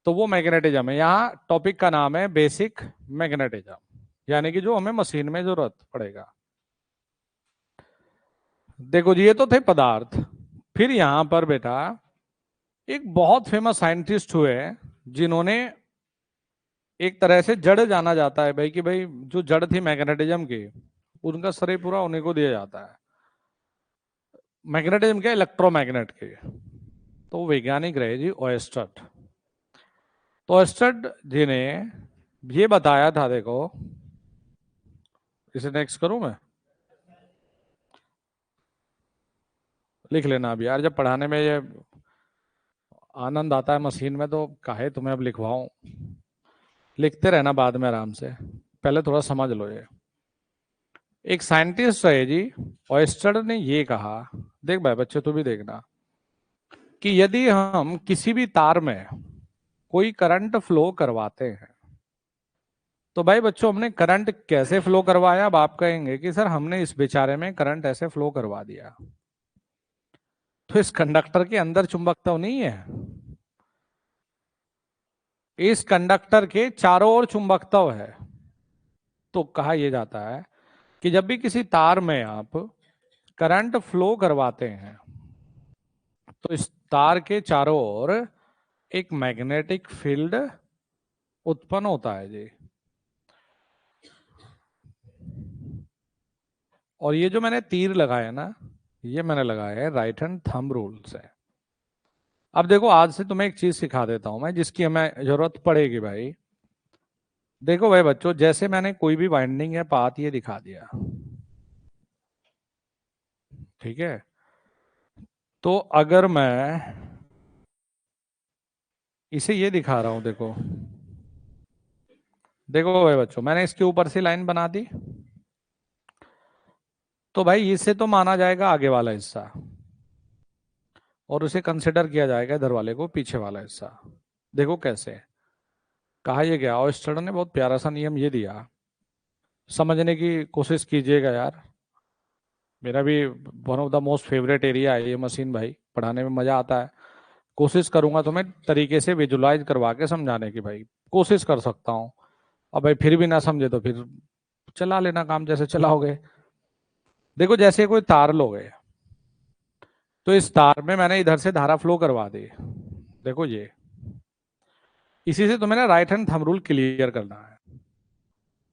तो वो मैग्नेटिज्म है, यहाँ टॉपिक का नाम है बेसिक मैग्नेटिज्म, यानी कि जो हमें मशीन में जरूरत पड़ेगा। देखो जी, ये तो थे पदार्थ। फिर यहां पर बेटा एक बहुत फेमस साइंटिस्ट हुए जिन्होंने, एक तरह से जड़ जाना जाता है भाई कि भाई जो जड़ थी मैग्नेटिज्म की, उनका श्रेय पूरा उन्हीं को दिया जाता है। मैग्नेटिज्म के, इलेक्ट्रोमैग्नेट के। तो वैज्ञानिक रहे जी ओएस्टर्ड। तो ओएस्टर्ड जी ने ये बताया था, देखो इसे नेक्स्ट करूं मैं, लिख लेना अब यार, जब पढ़ाने में ये आनंद आता है मशीन में तो काहे तुम्हें अब लिखवाऊं, लिखते रहना बाद में आराम से, पहले थोड़ा समझ लो ये। एक साइंटिस्ट रहे जी ऑयस्टर ने ये कहा, देख भाई बच्चे तू भी देखना, कि यदि हम किसी भी तार में कोई करंट फ्लो करवाते हैं, तो भाई बच्चों हमने करंट कैसे फ्लो करवाया, अब आप कहेंगे कि सर हमने इस बेचारे में करंट ऐसे फ्लो करवा दिया। तो इस कंडक्टर के अंदर चुंबक तो नहीं है, इस कंडक्टर के चारों ओर चुंबकत्व है। तो कहा यह जाता है कि जब भी किसी तार में आप करंट फ्लो करवाते हैं तो इस तार के चारों ओर एक मैग्नेटिक फील्ड उत्पन्न होता है जी। और ये जो मैंने तीर लगाया ना, ये मैंने लगाया है राइट हैंड थंब रूल से। अब देखो, आज से तुम्हें एक चीज सिखा देता हूं मैं, जिसकी हमें जरूरत पड़ेगी भाई। देखो भाई बच्चों, जैसे मैंने कोई भी वाइंडिंग या पाथ ये दिखा दिया, ठीक है, तो अगर मैं इसे ये दिखा रहा हूं, देखो देखो भाई बच्चों, मैंने इसके ऊपर से लाइन बना दी, तो भाई इससे तो माना जाएगा आगे वाला हिस्सा, और उसे कंसिडर किया जाएगा इधर वाले को पीछे वाला हिस्सा। देखो कैसे कहा ये गया, और स्टड ने बहुत प्यारा सा नियम ये दिया, समझने की कोशिश कीजिएगा यार। मेरा भी one of the most favourite area है ये मशीन भाई, पढ़ाने में मजा आता है। कोशिश करूंगा तुम्हें तरीके से विजुलाइज करवा के समझाने की भाई, कोशिश कर सकता हूँ। अब भाई फिर भी ना समझे तो फिर चला लेना काम जैसे चलाओगे। देखो जैसे कोई तार लोगे, तो इस तार में मैंने इधर से धारा फ्लो करवा दी, देखो ये, इसी से तुम्हें ना right hand thumb rule clear करना है।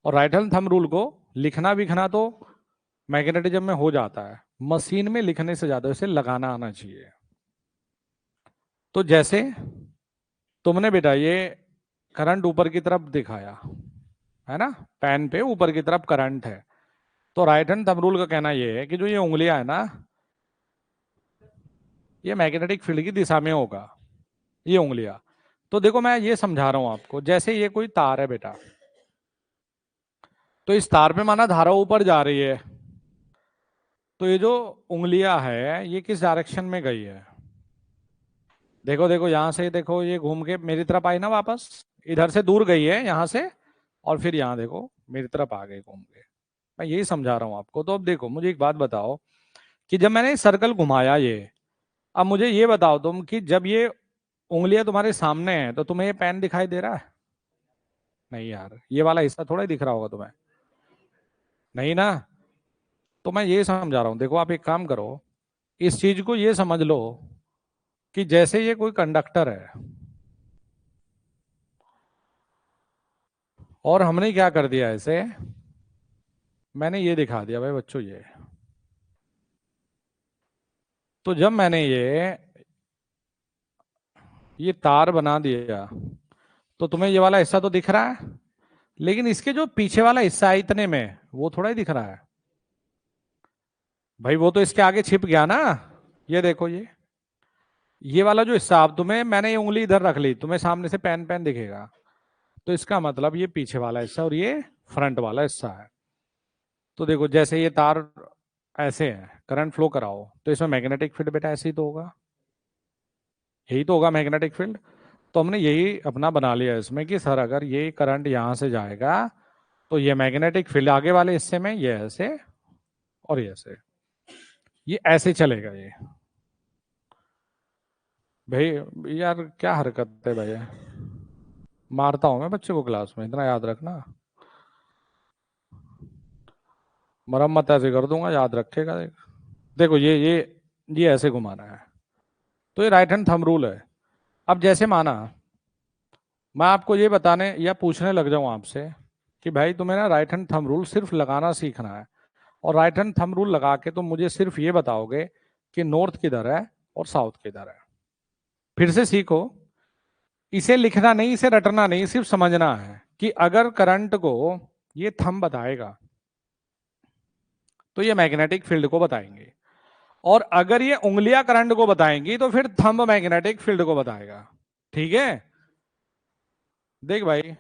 और राइट हैंड थंब रूल को लिखना विखना तो मैग्नेटिज्म में हो जाता है, मशीन में लिखने से ज्यादा इसे लगाना आना चाहिए। तो जैसे तुमने बेटा ये करंट ऊपर की तरफ दिखाया है ना, पेन पे ऊपर की तरफ करंट है, तो राइट हैंड थंब रूल का कहना यह है कि जो ये उंगलियां है ना, ये मैग्नेटिक फील्ड की दिशा में होगा, ये उंगलियां। तो देखो मैं ये समझा रहा हूं आपको, जैसे ये कोई तार है बेटा, तो इस तार पे माना धारा ऊपर जा रही है, तो ये जो उंगलियां है ये किस डायरेक्शन में गई है, देखो देखो यहां से, देखो ये घूम के मेरी तरफ आई ना वापस, इधर से दूर गई है यहां से, और फिर यहां देखो मेरी तरफ आ गई घूम के। मैं यही समझा रहा हूं आपको। तो अब देखो मुझे एक बात बताओ कि जब मैंने सर्कल घुमाया ये, अब मुझे ये बताओ तुम कि जब ये उंगलियां तुम्हारे सामने हैं तो तुम्हें ये पेन दिखाई दे रहा है? नहीं यार, ये वाला हिस्सा थोड़ा ही दिख रहा होगा तुम्हें, नहीं ना। तो मैं ये समझा रहा हूं, देखो आप एक काम करो, इस चीज को ये समझ लो कि जैसे ये कोई कंडक्टर है, और हमने क्या कर दिया इसे, मैंने ये दिखा दिया भाई बच्चों तो जब मैंने ये तार बना दिया, तो तुम्हें ये वाला हिस्सा तो दिख रहा है, लेकिन इसके जो पीछे वाला हिस्सा है इतने में, वो थोड़ा ही दिख रहा है भाई, वो तो इसके आगे छिप गया ना। ये देखो ये वाला जो हिस्सा, अब तुम्हें मैंने ये उंगली इधर रख ली, तुम्हें सामने से पेन पेन दिखेगा, तो इसका मतलब ये पीछे वाला हिस्सा और ये फ्रंट वाला हिस्सा है। तो देखो जैसे ये तार ऐसे है, करंट फ्लो कराओ, तो इसमें मैग्नेटिक फील्ड बेटा ऐसे ही तो होगा, यही तो होगा मैग्नेटिक फील्ड। तो हमने यही अपना बना लिया इसमें कि सर अगर ये करंट यहां से जाएगा तो ये मैग्नेटिक फील्ड आगे वाले हिस्से में ये ऐसे और ये ऐसे, ये ऐसे चलेगा ये। भाई यार क्या हरकत है भाई, मारता हूं मैं बच्चे को क्लास में, इतना याद रखना, मरम्मत ऐसे कर दूंगा, याद रखेगा। देखो ये ऐसे घुमाना है, तो ये राइट हैंड थंब रूल है। अब जैसे माना मैं आपको ये बताने या पूछने लग जाऊं आपसे कि भाई तुम्हें ना राइट हैंड थंब रूल सिर्फ लगाना सीखना है, और राइट हैंड थंब रूल लगा के तुम मुझे सिर्फ ये बताओगे कि नॉर्थ किधर है और साउथ किधर है। फिर से सीखो, इसे लिखना नहीं, इसे रटना नहीं, सिर्फ समझना है कि अगर करंट को ये थंब बताएगा तो ये मैग्नेटिक फील्ड को बताएंगे, और अगर ये उंगलियां करंट को बताएंगी तो फिर थंब मैग्नेटिक फील्ड को बताएगा। ठीक है, देख भाई,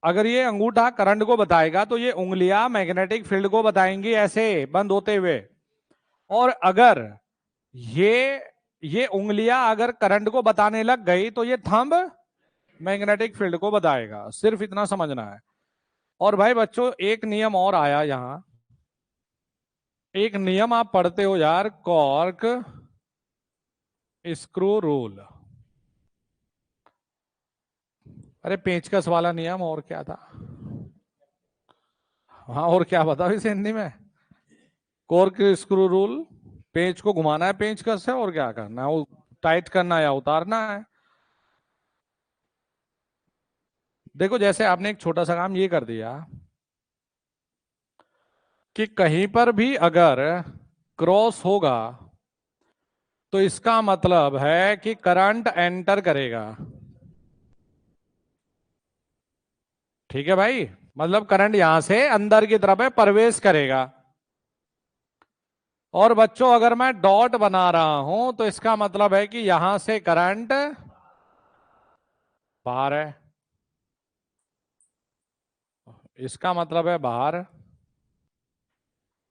अगर ये अंगूठा करंट को बताएगा तो ये उंगलियां मैग्नेटिक फील्ड को बताएंगी ऐसे बंद होते हुए, और अगर ये ये उंगलियां अगर करंट को बताने लग गई तो ये थंब मैग्नेटिक फील्ड को बताएगा। सिर्फ इतना समझना है। और भाई बच्चों एक नियम और आया यहां, एक नियम आप पढ़ते हो यार, कॉर्क स्क्रू रूल। अरे पेचकस वाला नियम, और क्या था? हाँ और क्या बताओ इसे हिंदी में। कॉर्क स्क्रू रूल, पेंच को घुमाना है पेंचकस से, और क्या करना है, वो टाइट करना है या उतारना है। देखो जैसे आपने एक छोटा सा काम ये कर दिया कि कहीं पर भी अगर क्रॉस होगा तो इसका मतलब है कि करंट एंटर करेगा। ठीक है भाई, मतलब करंट यहां से अंदर की तरफ है, प्रवेश करेगा। और बच्चों अगर मैं डॉट बना रहा हूं तो इसका मतलब है कि यहां से करंट बाहर है, इसका मतलब है बाहर,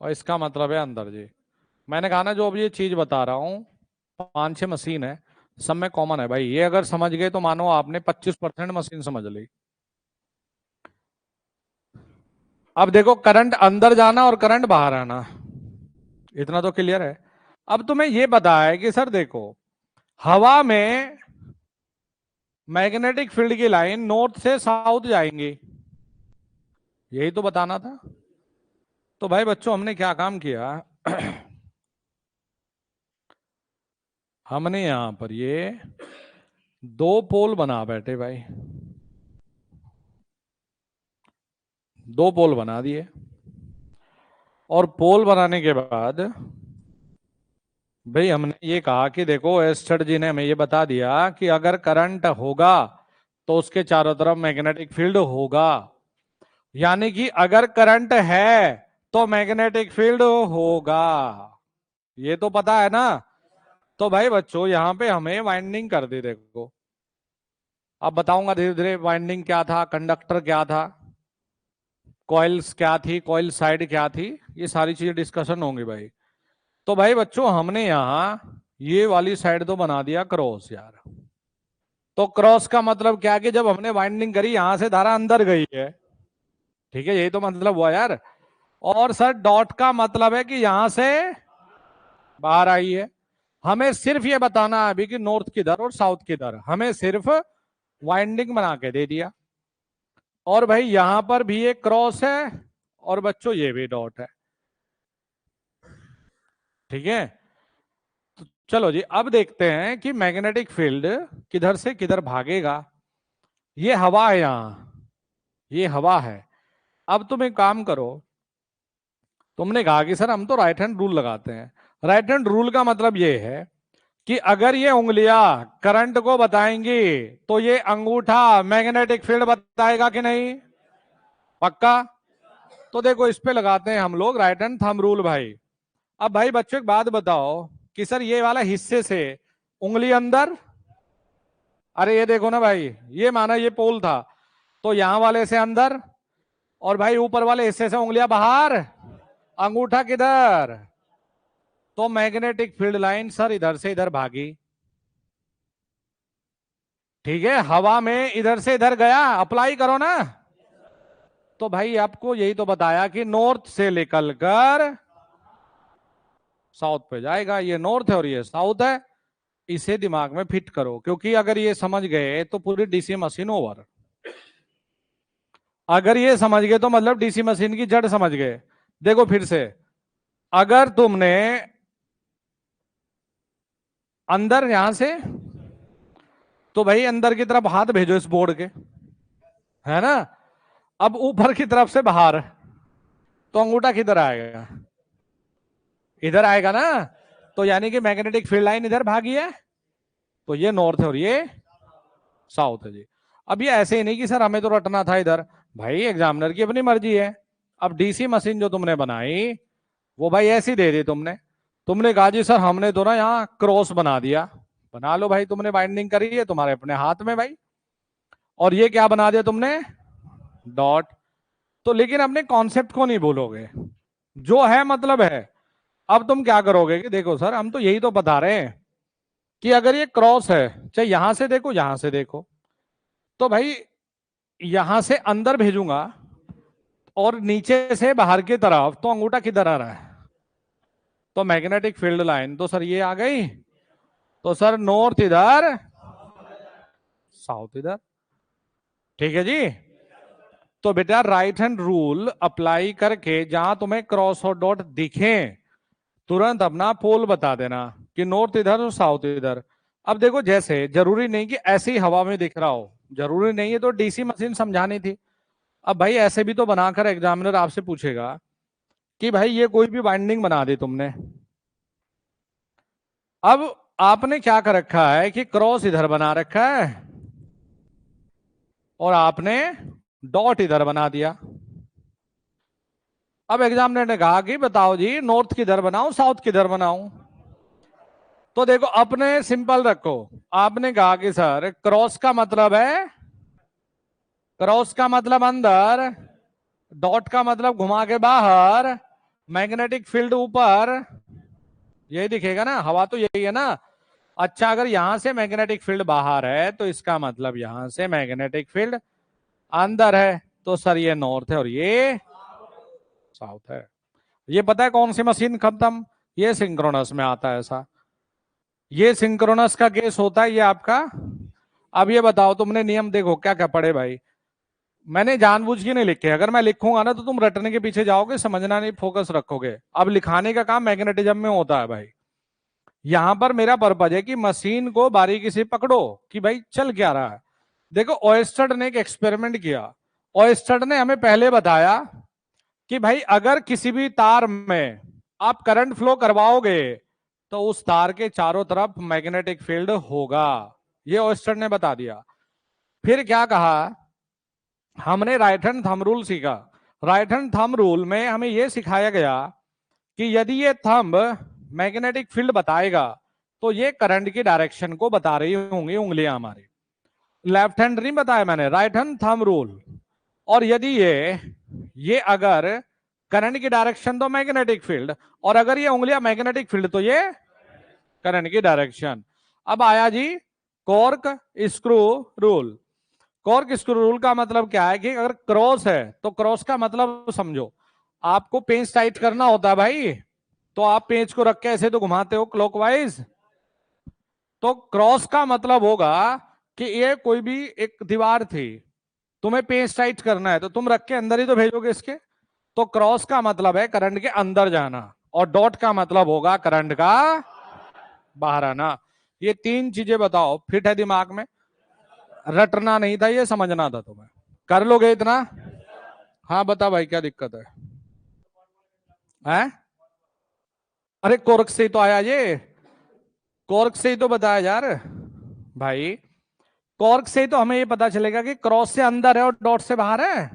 और इसका मतलब है अंदर जी। मैंने कहा ना जो अब ये चीज बता रहा हूं 5-6 मशीन है, सब में कॉमन है भाई। ये अगर समझ गए तो मानो आपने 25% मशीन समझ ली। अब देखो करंट अंदर जाना और करंट बाहर आना, इतना तो क्लियर है। अब तुम्हें ये पता है कि सर देखो हवा में मैग्नेटिक फील्ड की लाइन नॉर्थ से साउथ जाएंगी, यही तो बताना था। तो भाई बच्चों हमने क्या काम किया हमने यहां पर ये 2 पोल बना बैठे भाई, 2 पोल बना दिए। और पोल बनाने के बाद भाई हमने ये कहा कि देखो एस्टर जी ने हमें ये बता दिया कि अगर करंट होगा तो उसके चारों तरफ मैग्नेटिक फील्ड होगा, यानी कि अगर करंट है तो मैग्नेटिक फील्ड होगा, ये तो पता है ना। तो भाई बच्चों यहां पे हमें वाइंडिंग कर दी। देखो अब बताऊंगा धीरे धीरे वाइंडिंग क्या था, कंडक्टर क्या था, कॉइल्स क्या थी, कॉइल साइड क्या थी, ये सारी चीजें डिस्कशन होंगी भाई। तो भाई बच्चों हमने यहाँ ये वाली साइड तो बना दिया क्रॉस यार। तो क्रॉस का मतलब क्या कि जब हमने वाइंडिंग करी यहां से धारा अंदर गई है, ठीक है, यही तो मतलब हुआ यार। और सर डॉट का मतलब है कि यहां से बाहर आई है। हमें सिर्फ ये बताना है अभी कि नॉर्थ किधर और साउथ किधर, हमें सिर्फ वाइंडिंग बना के दे दिया। और भाई यहां पर भी एक क्रॉस है और बच्चों ये भी डॉट है, ठीक है। तो चलो जी अब देखते हैं कि मैग्नेटिक फील्ड किधर से किधर भागेगा। ये हवा है यहां, ये हवा है। अब तुम एक काम करो, तुमने कहा कि सर हम तो राइट हैंड रूल लगाते हैं। राइट हैंड रूल का मतलब ये है कि अगर ये उंगलियां करंट को बताएंगी तो ये अंगूठा मैग्नेटिक फील्ड बताएगा कि नहीं, पक्का। तो देखो इस पे लगाते हैं हम लोग राइट हैंड थंब रूल भाई। अब भाई बच्चों एक बात बताओ कि सर ये वाला हिस्से से उंगली अंदर, अरे ये देखो ना भाई, ये माना ये पोल था तो यहां वाले से अंदर, और भाई ऊपर वाले हिस्से से उंगलियां बाहर, अंगूठा किधर। तो मैग्नेटिक फील्ड लाइन सर इधर से इधर भागी, ठीक है, हवा में इधर से इधर गया, अप्लाई करो ना। तो भाई आपको यही तो बताया कि नॉर्थ से निकल कर साउथ पे जाएगा, ये नॉर्थ है और ये साउथ है। इसे दिमाग में फिट करो, क्योंकि अगर ये समझ गए तो पूरी डीसी मशीन ओवर। अगर ये समझ गए तो मतलब डीसी मशीन की जड़ समझ गए। देखो फिर से, अगर तुमने अंदर यहां से, तो भाई अंदर की तरफ हाथ भेजो इस बोर्ड के, है ना। अब ऊपर की तरफ से बाहर, तो अंगूठा किधर आएगा, इधर आएगा ना। तो यानी कि मैग्नेटिक फील्ड लाइन इधर भागी है, तो ये नॉर्थ है और ये साउथ है जी। अब ये ऐसे ही नहीं कि सर हमें तो रटना था इधर, भाई एग्जामिनर की अपनी मर्जी है। अब डीसी मशीन जो तुमने बनाई वो भाई ऐसी दे दी तुमने, तुमने कहा जी सर हमने तो ना यहाँ क्रॉस बना दिया, बना लो भाई, तुमने बाइंडिंग करी है तुम्हारे अपने हाथ में भाई। और ये क्या बना दिया तुमने, डॉट। तो लेकिन अपने कॉन्सेप्ट को नहीं भूलोगे, जो है मतलब है। अब तुम क्या करोगे कि देखो सर हम तो यही तो बता रहे हैं कि अगर ये क्रॉस है, चाहे यहां से देखो यहां से देखो, तो भाई यहां से अंदर भेजूंगा और नीचे से बाहर की तरफ, तो अंगूठा किधर आ रहा है, तो मैग्नेटिक फील्ड लाइन तो सर ये आ गई। तो सर नॉर्थ इधर, साउथ इधर, ठीक है जी। तो बेटा राइट हैंड रूल अप्लाई करके जहां तुम्हें क्रॉस और डॉट दिखे तुरंत अपना पोल बता देना कि नॉर्थ इधर और साउथ इधर। अब देखो, जैसे जरूरी नहीं कि ऐसे ही हवा में दिख रहा हो, जरूरी नहीं है तो डीसी मशीन समझानी थी। अब भाई ऐसे भी तो बनाकर एग्जामिनर आपसे पूछेगा कि भाई ये कोई भी बाइंडिंग बना दी तुमने। अब आपने क्या कर रखा है कि क्रॉस इधर बना रखा है और आपने डॉट इधर बना दिया। अब एग्जामिनर ने कहा कि बताओ जी, नॉर्थ किधर बनाऊं साउथ किधर बनाऊं। तो देखो, अपने सिंपल रखो। आपने कहा कि सर क्रॉस का मतलब है, क्रॉस का मतलब अंदर, डॉट का मतलब घुमा के बाहर, मैग्नेटिक फील्ड ऊपर, यही दिखेगा ना, हवा तो यही है ना। अच्छा, अगर यहां से मैग्नेटिक फील्ड बाहर है तो इसका मतलब यहां से मैग्नेटिक फील्ड अंदर है। तो सर ये नॉर्थ है और ये साउथ है। ये पता है कौन सी मशीन खत्म? ये सिंक्रोनस में आता है ऐसा। ये सिंक्रोनस का केस होता है ये आपका। अब ये बताओ, तुमने नियम देखो क्या क्या पढ़े भाई। मैंने जानबूझ के नहीं लिखे, अगर मैं लिखूंगा ना तो तुम रटने के पीछे जाओगे, समझना नहीं, फोकस रखोगे। अब लिखाने का काम मैग्नेटिज्म में होता है भाई। यहां पर मेरा पर्पज है कि मशीन को बारीकी से पकड़ो कि भाई चल क्या रहा है। देखो, ओएस्टर्ड ने एक एक्सपेरिमेंट किया। ओएस्टर्ड ने हमें पहले बताया कि भाई अगर किसी भी तार में आप करंट फ्लो करवाओगे तो उस तार के चारों तरफ मैग्नेटिक फील्ड होगा। ये ओएस्टर्ड ने बता दिया। फिर क्या कहा, हमने राइट हैंड थंब रूल सीखा। राइट हैंड थंब रूल में हमें यह सिखाया गया कि यदि ये थंब मैग्नेटिक फील्ड बताएगा तो ये करंट की डायरेक्शन को बता रही होंगी उंगलियां हमारी। लेफ्ट हैंड नहीं बताया मैंने, राइट हैंड थंब रूल। और यदि ये अगर करंट की डायरेक्शन तो मैग्नेटिक फील्ड, और अगर ये उंगलियां मैग्नेटिक फील्ड तो ये करंट की डायरेक्शन। अब आया जी corkscrew rule. Corkscrew rule का मतलब क्या है कि अगर क्रॉस है तो क्रॉस का मतलब समझो, आपको पेंच टाइट करना होता है भाई, तो आप पेंच को रख के ऐसे तो घुमाते हो क्लॉकवाइज। तो क्रॉस का मतलब होगा कि ये कोई भी एक दीवार थी, तुम्हें पेंच टाइट करना है तो तुम रख के अंदर ही तो भेजोगे इसके। तो क्रॉस का मतलब है करंट के अंदर जाना, और डॉट का मतलब होगा करंट का बाहर आना। ये तीन चीजें बताओ, फिट है दिमाग में? रटना नहीं था, ये समझना था तुम्हें। कर लोगे इतना? हाँ बता भाई, क्या दिक्कत है? हैं? अरे कॉर्क से ही तो आया ये, कॉर्क से ही तो बताया यार भाई। कॉर्क से ही तो हमें ये पता चलेगा कि क्रॉस से अंदर है और डॉट से बाहर है।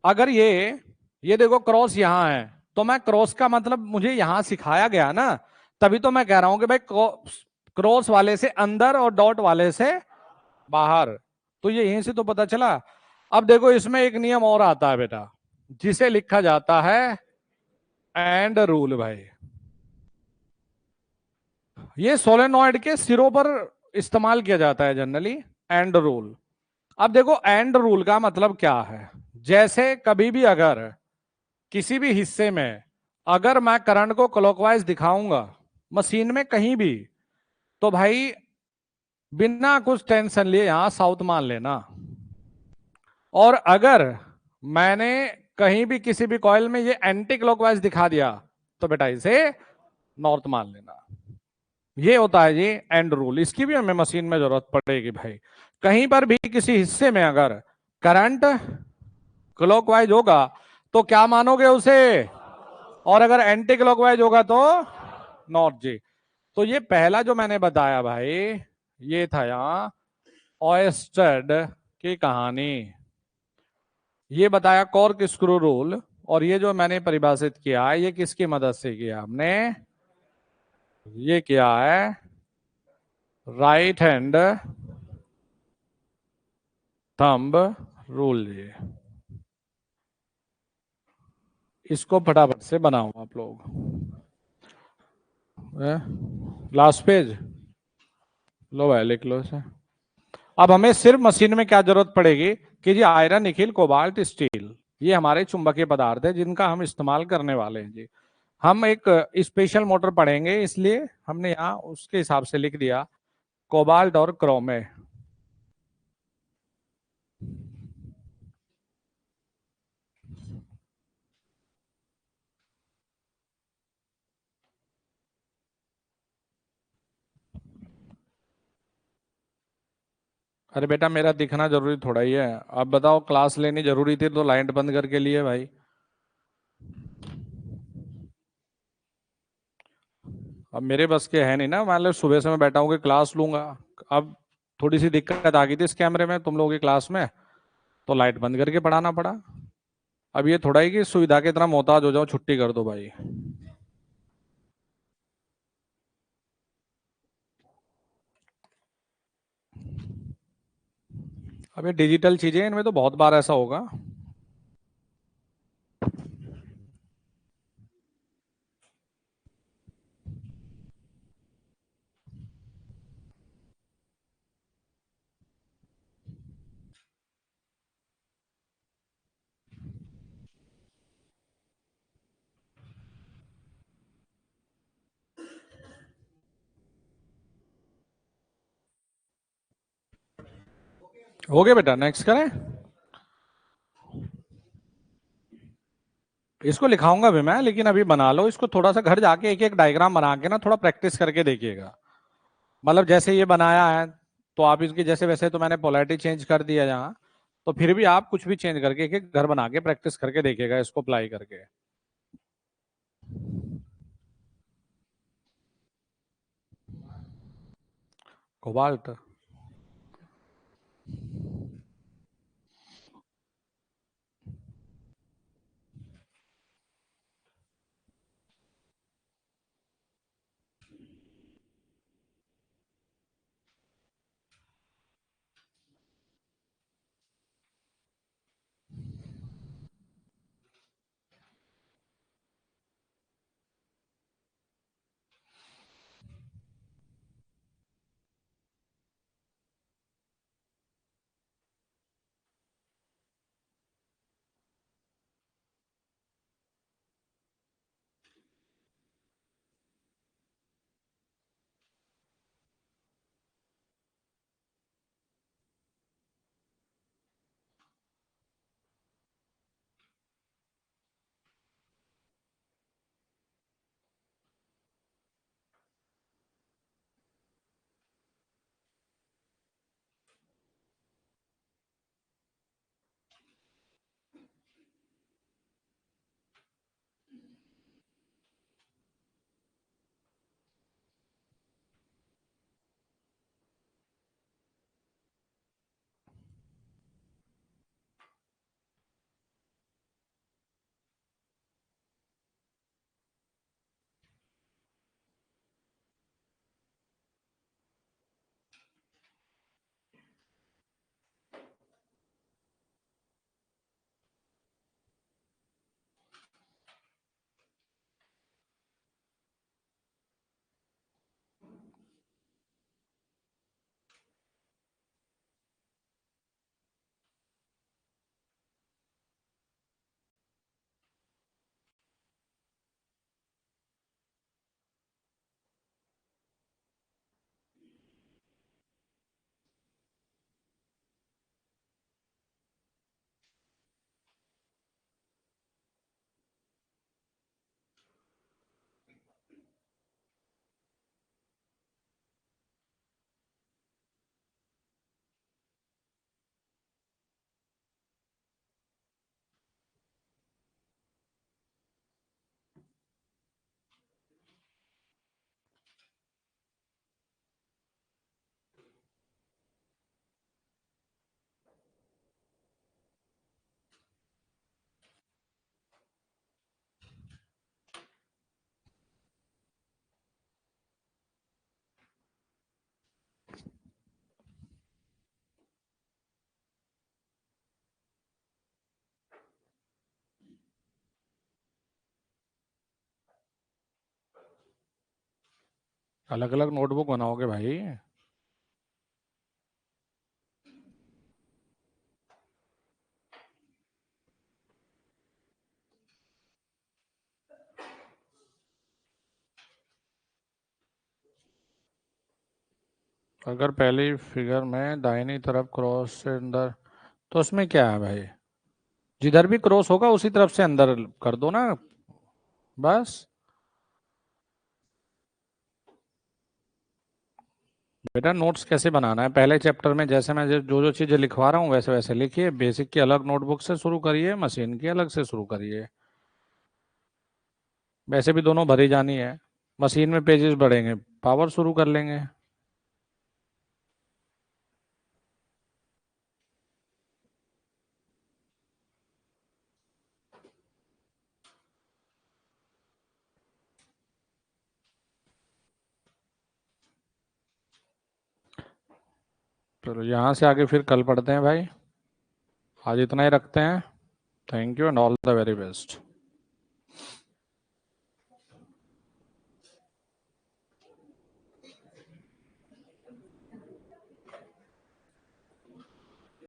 अगर ये देखो क्रॉस यहां है, तो मैं क्रॉस का मतलब मुझे यहां सिखाया गया ना, तभी तो मैं कह रहा हूं कि भाई क्रॉस वाले से अंदर और डॉट वाले से बाहर। तो ये यहीं से तो पता चला। अब देखो, इसमें एक नियम और आता है बेटा, जिसे लिखा जाता है एंड रूल भाई। ये सोलेनॉइड के सिरों पर इस्तेमाल किया जाता है जनरली, एंड रूल। अब देखो, एंड रूल का मतलब क्या है। जैसे कभी भी अगर किसी भी हिस्से में अगर मैं करंट को क्लॉकवाइज दिखाऊंगा मशीन में कहीं भी, तो भाई बिना कुछ टेंशन लिए यहां साउथ मान लेना। और अगर मैंने कहीं भी किसी भी कॉइल में ये एंटी क्लॉकवाइज दिखा दिया तो बेटा इसे नॉर्थ मान लेना। ये होता है जी एंड रूल। इसकी भी हमें मशीन में जरूरत पड़ेगी भाई। कहीं पर भी किसी हिस्से में अगर करंट क्लॉकवाइज होगा तो क्या मानोगे उसे, और अगर एंटी क्लॉकवाइज होगा तो नॉर्थ जी। तो ये पहला जो मैंने बताया भाई, ये था यहाँ ऑयस्टर्ड की कहानी। ये बताया कॉर्क स्क्रू रूल। और ये जो मैंने परिभाषित किया है, ये किसकी मदद से किया हमने? ये किया है राइट हैंड थंब रूल। ये इसको फटाफट से बनाओ आप लोग। लास्ट पेज लो भाई, लिख लो इसे। अब हमें सिर्फ मशीन में क्या जरूरत पड़ेगी कि जी आयरन, निकिल, कोबाल्ट, स्टील, ये हमारे चुंबकीय पदार्थ है जिनका हम इस्तेमाल करने वाले हैं जी। हम एक स्पेशल मोटर पढ़ेंगे, इसलिए हमने यहाँ उसके हिसाब से लिख दिया कोबाल्ट और क्रोमे। अरे बेटा मेरा दिखना जरूरी थोड़ा ही है। अब बताओ, क्लास लेनी जरूरी थी तो लाइट बंद करके लिए भाई। अब मेरे बस के है नहीं ना, मान लो सुबह से मैं बैठा हूँ कि क्लास लूंगा। अब थोड़ी सी दिक्कत आ गई थी इस कैमरे में तुम लोगों की क्लास में, तो लाइट बंद करके पढ़ाना पड़ा। अब ये थोड़ा ही कि सुविधा के इतना मोहताज हो जाओ छुट्टी कर दो भाई। अब ये डिजिटल चीजें हैं, इनमें तो बहुत बार ऐसा होगा। हो गया बेटा, नेक्स्ट करें। इसको लिखाऊंगा भी मैं, लेकिन अभी बना लो इसको, थोड़ा सा घर जाके एक एक डायग्राम बना के ना थोड़ा प्रैक्टिस करके देखिएगा। मतलब जैसे ये बनाया है, तो आप इसकी जैसे वैसे तो मैंने पोलैरिटी चेंज कर दिया यहाँ, तो फिर भी आप कुछ भी चेंज करके एक एक घर बना के प्रैक्टिस करके देखिएगा इसको अप्लाई करके। कोबाल्ट। अलग अलग नोटबुक बनाओगे भाई? अगर पहली फिगर में दाहिनी तरफ क्रॉस से अंदर, तो उसमें क्या है भाई? जिधर भी क्रॉस होगा उसी तरफ से अंदर कर दो ना, बस। बेटा नोट्स कैसे बनाना है, पहले चैप्टर में जैसे मैं जो जो चीजें लिखवा रहा हूँ वैसे वैसे लिखिए। बेसिक की अलग नोटबुक से शुरू करिए, मशीन की अलग से शुरू करिए। वैसे भी दोनों भरी जानी है। मशीन में पेजेस बढ़ेंगे, पावर शुरू कर लेंगे। चलो यहाँ से आगे फिर कल पढ़ते हैं भाई। आज इतना ही रखते हैं। Thank you and all the very best.